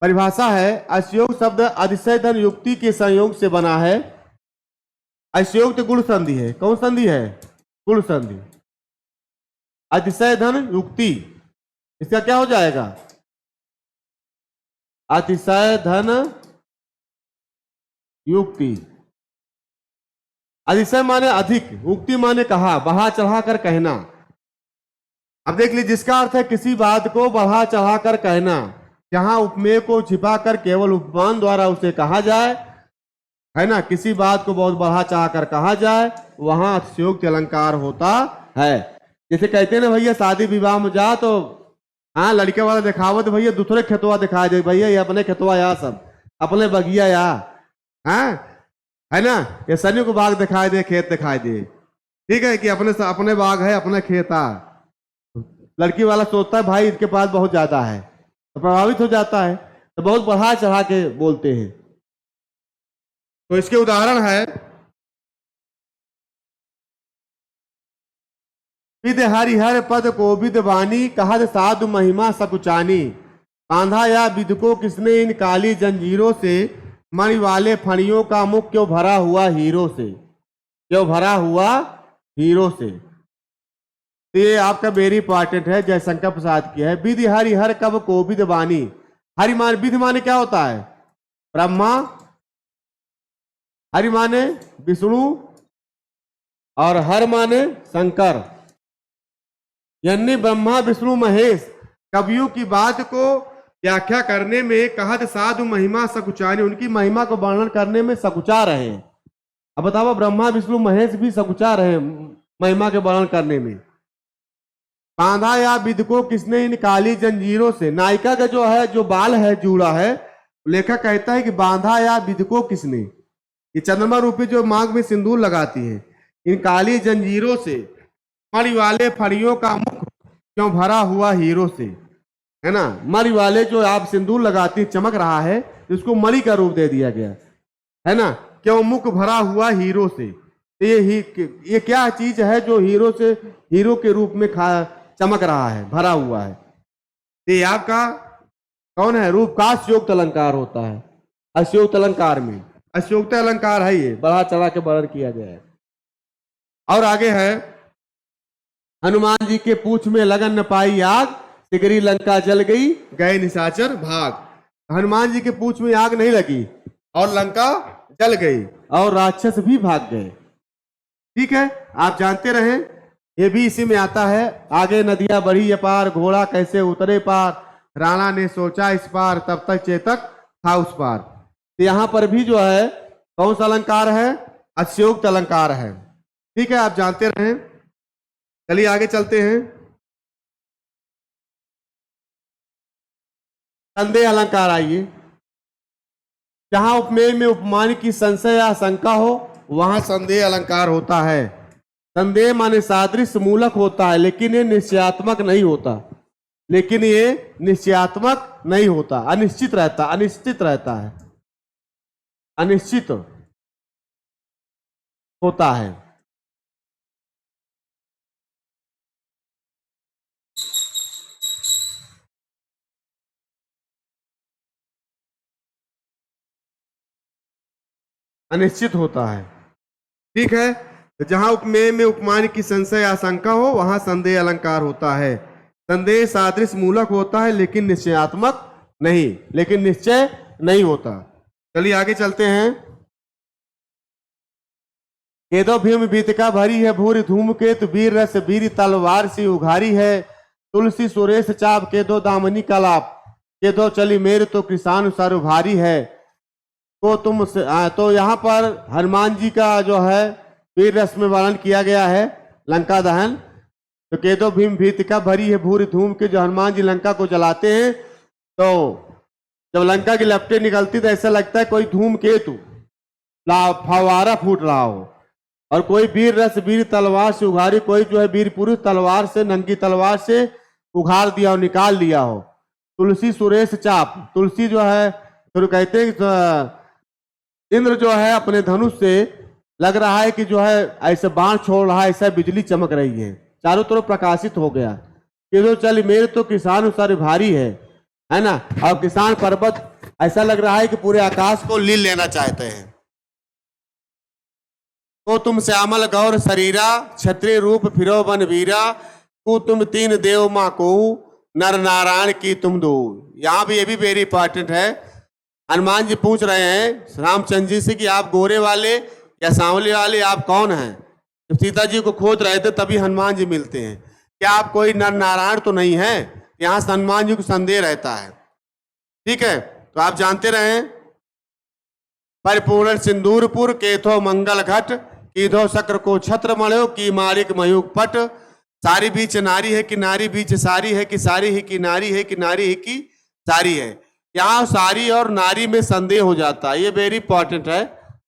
परिभाषा है, अश्योक्त शब्द अतिशय धन युक्ति के संयोग से बना है। अश्योक्त गुण संधि है। कौन संधि है? गुण संधि। अतिशय धन युक्ति, इसका क्या हो जाएगा? अतिशय धन युक्ति। अतिशय माने अधिक, युक्ति माने कहा, बढ़ा चढ़ा कर कहना। अब देख लीजिए, जिसका अर्थ है किसी बात को बढ़ा चढ़ा कर कहना, जहां उपमेय को छिपा कर केवल उपमान द्वारा उसे कहा जाए, है ना, किसी बात को बहुत बढ़ा चढ़ा कर कहा जाए, वहां अतिशयोक्त अलंकार होता है। जैसे कहते हैं ना भैया, शादी विवाह में जा तो हाँ लड़के वाला दिखावा तो भैया दूसरे खेतवा दिखा दे, भैया ये अपने खेतवा या सब अपने बगिया या, है ना, ये सनी को बाग दिखाई दे, खेत दिखाई दे। ठीक है कि अपने बाग है, अपने खेत है। लड़की वाला सोचता है भाई इसके पास बहुत ज्यादा है, तो प्रभावित हो जाता है, तो बहुत बढ़ा चढ़ा के बोलते हैं। तो इसके उदाहरण है, विद हरिहर पद को विद वाणी, कहत साधु महिमा सकुचानी, बांधा या विद को किसने इन काली जंजीरों से, मणि वाले फणियों का मुख क्यों भरा हुआ हीरो से, क्यों भरा हुआ हीरो से। तो ये आपका वेरी इंपॉर्टेंट है, जयशंकर प्रसाद की है। विधि हरिहर कब को विद वाणी। हरि मान, विधि माने क्या होता है? ब्रह्मा, हरि माने विष्णु और हर माने शंकर, यानी ब्रह्मा विष्णु महेश कवियों की बात को व्याख्या करने में कहत साधु महिमा सकुचानी, उनकी महिमा को वर्णन करने में सकुचा रहे हैं। अब बताओ, ब्रह्मा विष्णु महेश भी सकुचा रहे महिमा के वर्णन करने में। बांधा या विद को किसने इन काली जंजीरों से, नायिका का जो है, जो बाल है जूड़ा है, लेखक कहता है कि बांधा या विद को किसने, ये चंद्रमा रूपी जो मांग में सिंदूर लगाती है, इन काली जंजीरों से, मणि वाले फणियों का मुख क्यों भरा हुआ हीरो से, है ना। मणि वाले जो आप सिंदूर लगाती चमक रहा है, इसको मणि का रूप दे दिया गया है ना, क्यों मुख भरा हुआ हीरो से। ये क्या चीज है जो हीरो से, हीरो के रूप में चमक रहा है, भरा हुआ है। ये आपका कौन है? रूप का अश्योक्त अलंकार होता है। अश्योक्त अलंकार में अश्योक्त अलंकार है, ये बढ़ा चढ़ा के वर्णन किया गया है। और आगे है, हनुमान जी के पूछ में लगन न पाई आग, सिगरी लंका जल गई गए निशाचर भाग। हनुमान जी के पूछ में आग नहीं लगी और लंका जल गई और राक्षस भी भाग गए। ठीक है, आप जानते रहें, ये भी इसी में आता है। आगे नदियां बढ़ी अपार, घोड़ा कैसे उतरे पार, राणा ने सोचा इस पार, तब तक चेतक था उस पार। तो यहां पर भी जो है कौन सा अलंकार है? अश्योक्त अलंकार है। ठीक है, आप जानते रहें। चलिए आगे चलते हैं। संदेह अलंकार आइए। जहां उपमेय में उपमान की संशय या शंका हो, वहां संदेह अलंकार होता है। संदेह माने सादृश्य मूलक होता है, लेकिन ये निश्चयात्मक नहीं होता, लेकिन ये निश्चयात्मक नहीं होता, अनिश्चित रहता, अनिश्चित रहता है, अनिश्चित होता है। अनिश्चित होता है। ठीक है, तो जहां उपमेय में उपमान की संशय आशंका हो, वहां संदेह अलंकार होता है। संदेह सादृश्य मूलक होता है, लेकिन निश्चयात्मक नहीं, लेकिन निश्चय नहीं होता। चलिए आगे चलते हैं। केदो भीम बीतिका भरी है, भूरी धूमकेतु वीर रस वीर तलवार सी उघारी है, तुलसी सुरेश चाप केदो दामनी कलाप। ये दो चली मेरे तो किसान सारू भारी है। तो यहाँ पर हनुमान जी का जो है वीर रस में वर्णन किया गया है लंका दहन। तो केदो भीम भीतिका भरी है भूरी धूम के, जो हनुमान जी लंका को जलाते हैं तो जब लंका की लपटें निकलती तो ऐसा लगता है कोई धूमकेतु फवारा फूट रहा हो, और कोई वीर रस वीर तलवार से उघारी, कोई जो है वीर पुरुष तलवार से नंगी तलवार से उघाड़ दिया हो, निकाल लिया हो। तुलसी सुरेश चाप, तुलसी जो है तो कहते हैं इंद्र जो है अपने धनुष से लग रहा है कि जो है ऐसे बाण छोड़ रहा है, ऐसा बिजली चमक रही है, चारों तरफ प्रकाशित हो गया। कि जो चल मेरे तो किसान सारे भारी है ना। और किसान पर्वत ऐसा लग रहा है कि पूरे आकाश को लील लेना चाहते हैं। तो तुम श्यामल गौर शरीरा क्षत्रिय रूप फिरो वन वीरा, को तुम तीन देव माँ को नर नारायण की तुम दो। यहाँ भी ये भी वेरी इंपॉर्टेंट है। हनुमान जी पूछ रहे हैं रामचंद्र जी से कि आप गोरे वाले या सांवले वाले आप कौन हैं। जब सीता जी को खोज रहे थे तभी हनुमान जी मिलते हैं, क्या आप कोई नर नारायण तो नहीं है। यहाँ से हनुमान जी को संदेह रहता है। ठीक है, तो आप जानते रहे परिपूर्ण सिंदूरपुर केथो मंगल घट, कीधो शक्र को छत्र मणो की मारिक मयूक पट, सारी बीच नारी है कि नारी बीच सारी है कि सारी ही की नारी है कि नारी ही की सारी है। यहाँ सारी और नारी में संदेह हो जाता है, ये वेरी इंपॉर्टेंट है।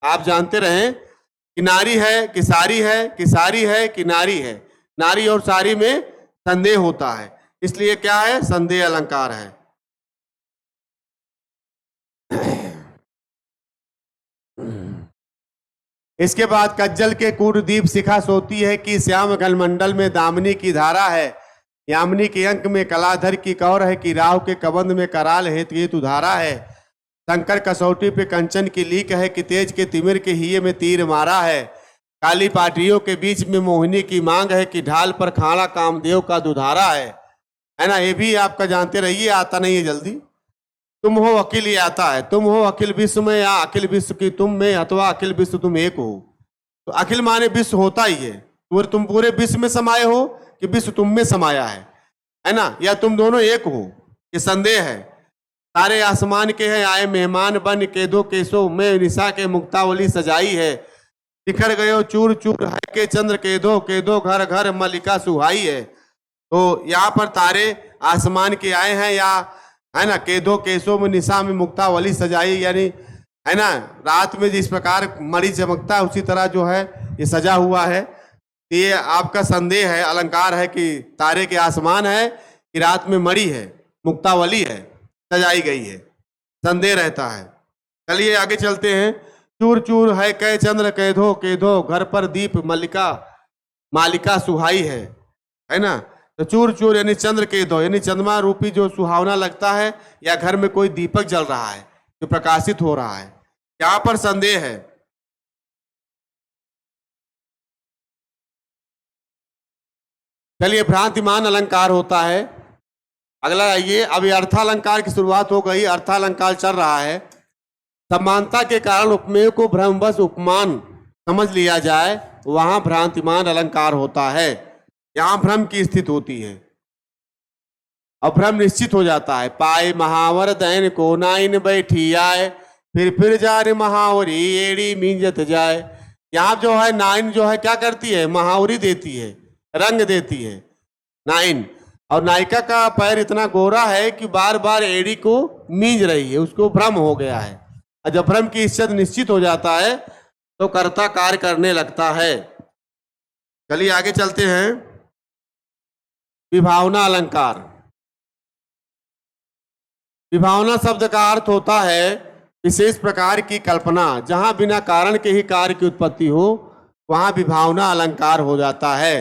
आप जानते रहें कि नारी है कि सारी है कि सारी है कि नारी है, नारी और सारी में संदेह होता है, इसलिए क्या है संदेह अलंकार है। इसके बाद कज्जल के कूटदीप शिखा सोती है कि श्याम गलमंडल में दामिनी की धारा है, यामिनी के अंक में कलाधर की कौर है कि राव के कबंध में कराल हेतु धारा है, शंकर कसौटी पे कंचन की लीक है कि तेज के तिमिर के हिये में तीर मारा है, काली पाटियों के बीच में मोहिनी की मांग है कि ढाल पर खाड़ा कामदेव का दुधारा है ना। ये भी आपका जानते रहिए, आता नहीं है जल्दी। तुम हो अखिल, ये आता है, तुम हो अखिल विश्व में या अखिल विश्व की तुम में, अथवा अखिल विश्व तुम एक हो। तो अखिल माने विश्व होता ही है, तुम पूरे विश्व में समाये हो कि विश्व तुम में समाया है ना, या तुम दोनों एक हो, ये संदेह है। सारे आसमान के हैं आए मेहमान बन के दो केसो में निशा के मुक्तावली सजाई है, बिखर गयो चूर चूर है के चंद्र के दो घर घर मलिका सुहाई है। तो यहाँ पर तारे आसमान के आए हैं, या है ना केदो केसों में निशा में मुक्तावली सजाई, यानी है ना रात में जिस प्रकार मणि चमकता है उसी तरह जो है ये सजा हुआ है। ये आपका संदेह है, अलंकार है कि तारे के आसमान है कि रात में मणि है, मुक्तावली है, सजाई गई है, संदेह रहता है। चलिए आगे चलते हैं। चूर चूर है कै चंद्र के दो घर पर दीप मलिका मालिका सुहाई है ना। तो चूर चूर यानी चंद्र के दो, यानी चंद्रमा रूपी जो सुहावना लगता है, या घर में कोई दीपक जल रहा है जो प्रकाशित हो रहा है, यहाँ पर संदेह है। चलिए भ्रांतिमान अलंकार होता है। अगला आइए, अभी अर्थालंकार की शुरुआत हो गई, अर्थालंकार चल रहा है। समानता के कारण उपमेय को भ्रमवश उपमान समझ लिया जाए, वहां भ्रांतिमान अलंकार होता है। यहां भ्रम की स्थिति होती है और भ्रम निश्चित हो जाता है। पाए महावर दैन को नाइन बैठी आए, फिर जाए महावरी एड़ी मींजत जाए। यहाँ जो है नाइन जो है क्या करती है, महावरी देती है, रंग देती है नाइन, और नायिका का पैर इतना गोरा है कि बार बार एड़ी को मींज रही है, उसको भ्रम हो गया है। और जब भ्रम की स्थिति निश्चित हो जाता है तो कर्ता कार्य करने लगता है। चलिए आगे चलते हैं। विभावना अलंकार। विभावना शब्द का अर्थ होता है विशेष प्रकार की कल्पना, जहां बिना कारण के ही कार्य की उत्पत्ति हो वहां विभावना अलंकार हो जाता है।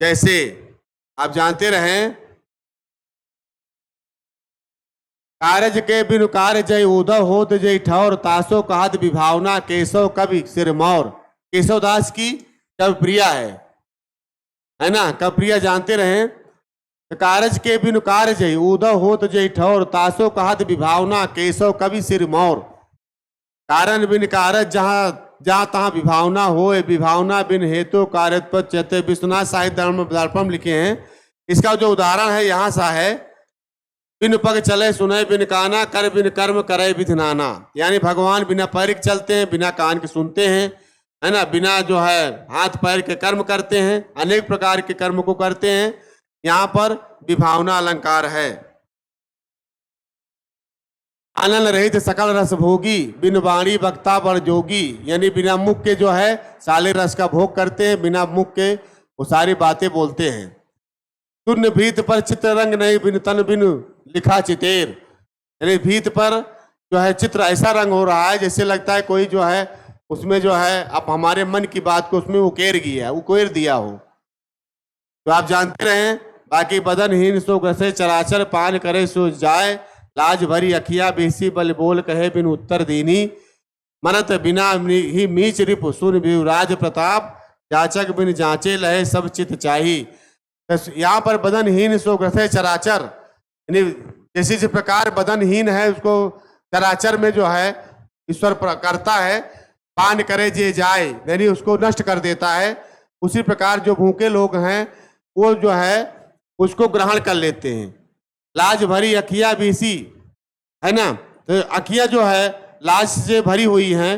जैसे आप जानते रहें, कारज के बिनु कार्य जय उदय होत जय ठौर, तासो कहत विभावना केशव कवि सिरमौर। केशव दास की कवि प्रिया है ना, कवि प्रिया जानते रहें। कारज के बिनु कार्य जय उदय होत जय ठौर, तासो कहत विभावना केशव कवि सिरमौर। कारण बिन कारज जहाँ तहाँ विभावना होए, विभावना बिन हेतु कार्यत्पत चते। विश्वनाथ साहित्य दर्पण लिखे हैं। इसका जो उदाहरण है यहाँ सा है बिन पग चले सुने बिन काना, कर बिन कर्म करे विधि नाना। यानी भगवान बिना पैर के चलते हैं, बिना कान के सुनते हैं, है ना, बिना जो है हाथ पैर के कर्म करते हैं, अनेक प्रकार के कर्म को करते हैं। यहाँ पर विभावना अलंकार है। आनंद रहित सकल रस भोगी, बिन वाणी वक्ता बड़ जोगी। यानी बिना मुख के जो है साले रस का भोग करते हैं, बिना मुख के वो सारी बातें बोलते हैं। शून्य भीत पर चित्र रंग नहीं, बिन तन बिन लिखा चितेर। यानी भीत पर जो है चित्र ऐसा रंग हो रहा है जैसे लगता है कोई जो है उसमें जो है अब हमारे मन की बात को उसमें उकेर दिया हो। तो आप जानते रहे, बाकी बदनहीन सो ग्रसे चराचर, पान करे सो जाए, लाज भरी अखिया बेसी बल बोल कहे बिन उत्तर दीनी। मनत बिना ही मीच रिप सुन भी राज प्रताप, जाचक बिन जांचे लहे सब चित चाही। यहाँ पर बदनहीन सो ग्रसे चराचर, यानी जैसे जिस प्रकार बदनहीन है उसको चराचर में जो है ईश्वर करता है, पान करे जे जाए यानी उसको नष्ट कर देता है। उसी प्रकार जो भूखे लोग हैं वो जो है उसको ग्रहण कर लेते हैं। लाज भरी अखिया बीसी, है ना, तो अखियां जो है लाज से भरी हुई हैं,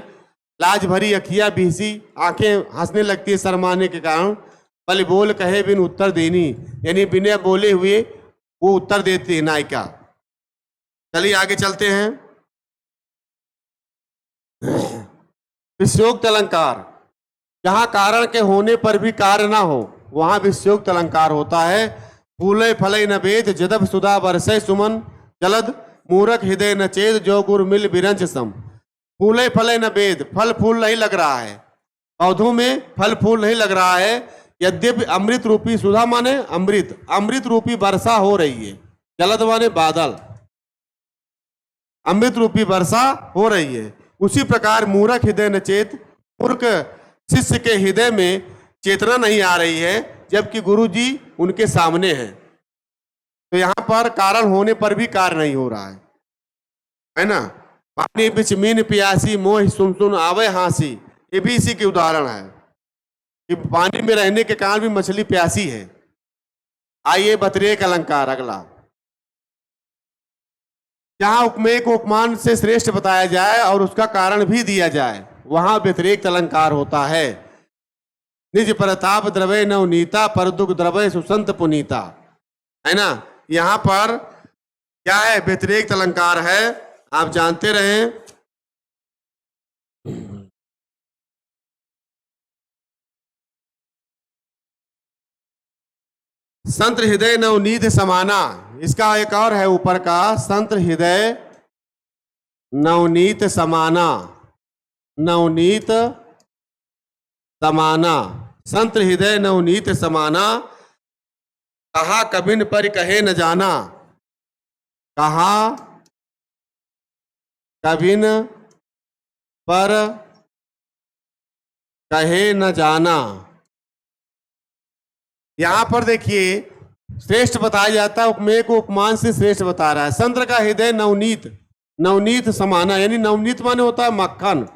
लाज भरी अखिया बीसी, आंखें हंसने लगती है शर्माने के कारण। बल बोल कहे बिन उत्तर देनी, यानी बिना बोले हुए वो उत्तर देती है नायिका। चलिए आगे चलते हैं। विषयोक्त अलंकार, जहां कारण के होने पर भी कार्य ना हो वहां विषयोक्त अलंकार होता है। फूले फले न वेद, जदब सुधा बरसे सुमन, जलद मूरख हृदय न चेत, जो गुर मिल बिरंज सम। फूले फले न वेद, फल फूल नहीं लग रहा है, पौधों में फल फूल नहीं लग रहा है। यद्यपि अमृत रूपी, सुधा माने अमृत, अमृत रूपी वर्षा हो रही है, जलद माने बादल, अमृत रूपी वर्षा हो रही है। उसी प्रकार मूर्ख हृदय न चेत, मूर्ख शिष्य के हृदय में चेतना नहीं आ रही है जबकि गुरु जी उनके सामने हैं। तो यहां पर कारण होने पर भी कार्य नहीं हो रहा है ना। पानी बिच मीन प्यासी, मोह सुन सुन आवे हांसी, ये भी इसी के उदाहरण है कि पानी में रहने के कारण भी मछली प्यासी है। आइए व्यतिरेक अलंकार अगला, जहां उपमेय को उपमान से श्रेष्ठ बताया जाए और उसका कारण भी दिया जाए वहां व्यतिरेक अलंकार होता है। निज परताप द्रवय नवनीता, पर दुख द्रवय सुसंत पुनीता, है ना। यहां पर क्या है, व्यतिरेक अलंकार है, आप जानते रहे। संत हृदय नवनीत समाना, इसका एक और है ऊपर का, संत हृदय नवनीत समाना, नवनीत समाना, संत हृदय नवनीत समाना। कहा कबिन पर कहे न जाना, कहा कबिन पर कहे न जाना। यहां पर देखिए श्रेष्ठ बताया जाता है, उपमेय को उपमान से श्रेष्ठ बता रहा है। संत का हृदय नवनीत, नवनीत समाना, यानी नवनीत माने होता है मक्खन,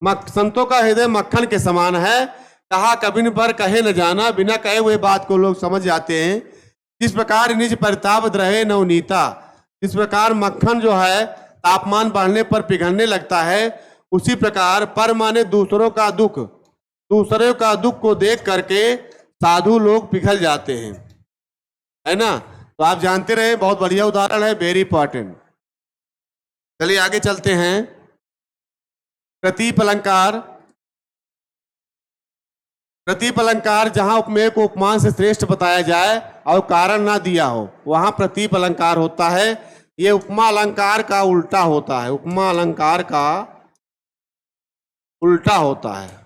संतों का हृदय मक्खन के समान है। कहा कबिन पर कहे न जाना, बिना कहे हुए बात को लोग समझ जाते हैं। जिस प्रकार निज परिताप रहे नवनीता, जिस प्रकार मक्खन जो है तापमान बढ़ने पर पिघलने लगता है, उसी प्रकार पर माने दूसरों का दुख, दूसरों का दुख को देख करके साधु लोग पिघल जाते हैं, है ना। तो आप जानते रहे, बहुत बढ़िया उदाहरण है, वेरी इंपॉर्टेंट। चलिए आगे चलते हैं। प्रतीप अलंकार, प्रतीप अलंकार जहां उपमेय को उपमान से श्रेष्ठ बताया जाए और कारण ना दिया हो वहां प्रतीप अलंकार होता है। ये उपमा अलंकार का उल्टा होता है, उपमा अलंकार का उल्टा होता है।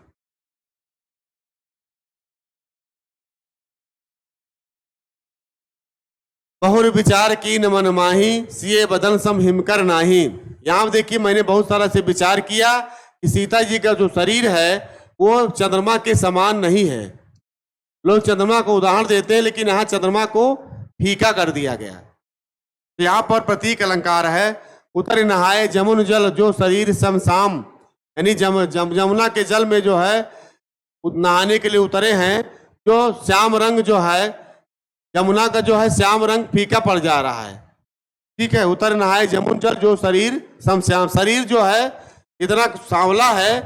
बहुर विचार की न मन माही, सिए बदन सम हिमकर नाही। यहां देखिए मैंने बहुत सारा से विचार किया कि सीता जी का जो शरीर है वो चंद्रमा के समान नहीं है। लोग चंद्रमा को उदाहरण देते हैं लेकिन यहाँ चंद्रमा को फीका कर दिया गया। तो यहाँ पर प्रतीक अलंकार है। उतर नहाए जमुन जल, जो शरीर समसाम, यानी जमुना के जल में जो है नहाने के लिए उतरे हैं, जो श्याम रंग जो है, यमुना का जो है श्याम रंग फीका पड़ जा रहा है। ठीक है। उतर नहाए जमुन जल जो शरीर समश्याम, शरीर जो है इतना सांवला है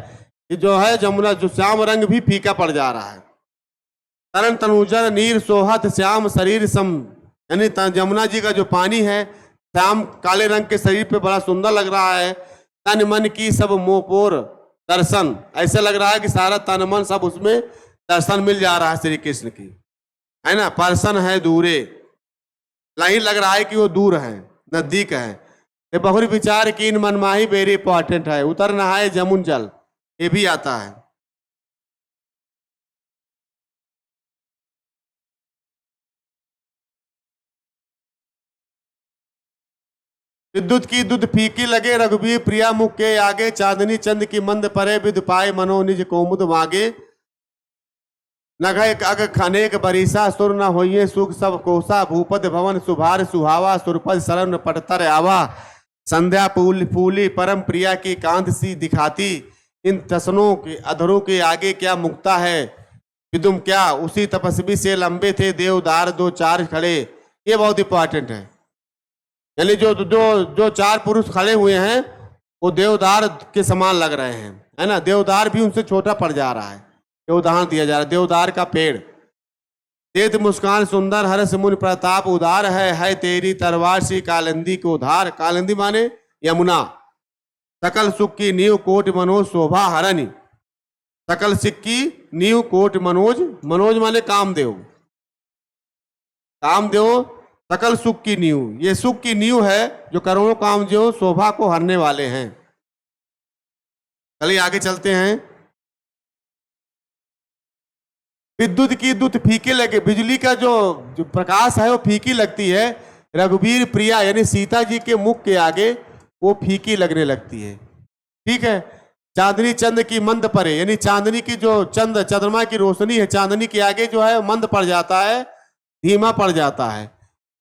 कि जो है जमुना जो श्याम रंग भी फीका पड़ जा रहा है। तरन तनुजर नीर सोहत श्याम शरीर सम, यानी जमुना जी का जो पानी है श्याम काले रंग के शरीर पे बड़ा सुंदर लग रहा है। तन मन की सब मोपोर दर्शन, ऐसे लग रहा है कि सारा तन मन सब उसमें दर्शन मिल जा रहा है श्री कृष्ण की, है ना। पर्सन है दूरे, नहीं लग रहा है कि वो दूर है, नजदीक है। ये बहुर विचार की इन मनमाही वेरी इंपॉर्टेंट है। उतर नहाए जमुन जल, ये भी आता है। विद्युत की दुध फीकी लगे रघुबीर प्रिया मुख के आगे, चांदनी चंद की मंद परे विद पाए मनो निज कोमुद मागे। नघ अग खनेक बरीसा सुर न होइए सुख सब कोसा, भूपद भवन सुभार सुहावा सुरपद शरण पटतर आवा। संध्या फूली परम प्रिया की कांत सी दिखाती, इन तसनों के अधरों के आगे क्या मुक्ता है विदुम क्या। उसी तपस्वी से लंबे थे देवदार दो चार खड़े, ये बहुत इंपॉर्टेंट है। यानी जो जो जो चार पुरुष खड़े हुए हैं वो देवदार के समान लग रहे हैं, है ना। देवदार भी उनसे छोटा पड़ जा रहा है। ये उदाहरण दिया जा रहा है, देवदार का पेड़। देत मुस्कान सुंदर हर्ष मुनि प्रताप उदार है तेरी तलवार सी कालिंदी को उधार। कालिंदी माने यमुना। सकल सुख की नींव कोट मनोज शोभा हरणी, सकल सिख की नींव कोट मनोज, मनोज माने कामदेव, कामदेव सकल सुख की नींव, ये सुख की नींव है जो करोड़ों काम जो शोभा को हरने वाले हैं। चलिए आगे चलते हैं। विद्युत की दुत फीके लगे, बिजली का जो प्रकाश है वो फीकी लगती है। रघुबीर प्रिया यानी सीता जी के मुख के आगे वो फीकी लगने लगती है। ठीक है। चांदनी चंद की मंद परे, यानी चांदनी की जो चंद्रमा की रोशनी है चांदनी के आगे जो है मंद पड़ जाता है, धीमा पड़ जाता है।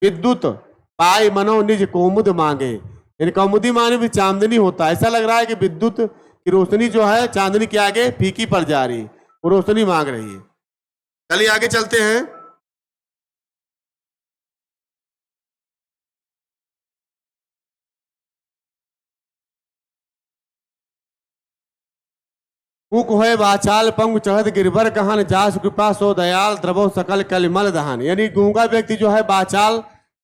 विद्युत पाई मनो निज कोमुद मांगे, यानी कौमुदी माने भी चांदनी होता है। ऐसा लग रहा है कि विद्युत की रोशनी जो है चांदनी के आगे फीकी पड़ जा रही, वो रोशनी मांग रही है। चलिए आगे चलते हैं। मुख होए वाचाल पंग चढ़त गिरबर कहन, जास कृपा सो दयाल द्रवो सकल कलिमल दहन। यानी गूंगा व्यक्ति जो है वाचाल,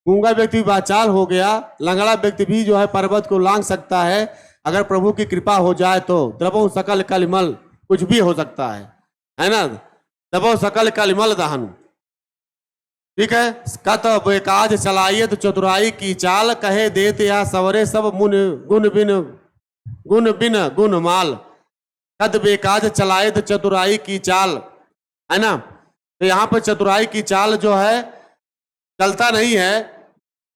गूंगा व्यक्ति वाचाल हो गया। लंगड़ा व्यक्ति भी जो है पर्वत को लांग सकता है अगर प्रभु की कृपा हो जाए तो। द्रवो सकल कलिमल, कुछ भी हो सकता है ना। द्रवो सकल कलिमल दहन, ठीक है। कत बेकाज चलाइए तो चतुराई की चाल, कहे देते या सवरे सब मुन गुण बिन गुण माल। कद बेकाज चलाए तो चतुराई की चाल, है ना। तो यहाँ पर चतुराई की चाल जो है चलता नहीं है,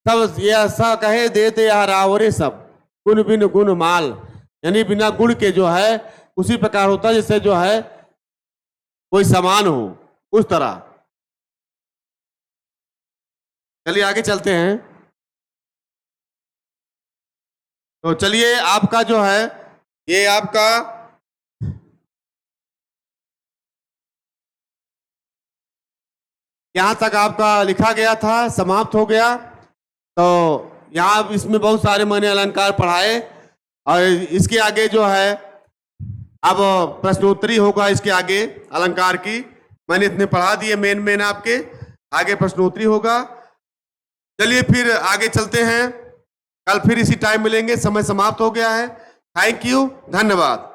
सब ये ऐसा कहे देते या रावरे सब गुण बिन गुण माल, यानी बिना गुण के जो है उसी प्रकार होता है जैसे जो है कोई समान हो, उस तरह। चलिए आगे चलते हैं। तो चलिए आपका जो है ये आपका यहां तक आपका लिखा गया था, समाप्त हो गया। तो यहाँ इसमें बहुत सारे मैंने अलंकार पढ़ाए और इसके आगे जो है अब प्रश्नोत्तरी होगा। इसके आगे अलंकार की मैंने इतने पढ़ा दिए मेन आपके, आगे प्रश्नोत्तरी होगा। चलिए फिर आगे चलते हैं, कल फिर इसी टाइम मिलेंगे। समय समाप्त हो गया है। थैंक यू, धन्यवाद।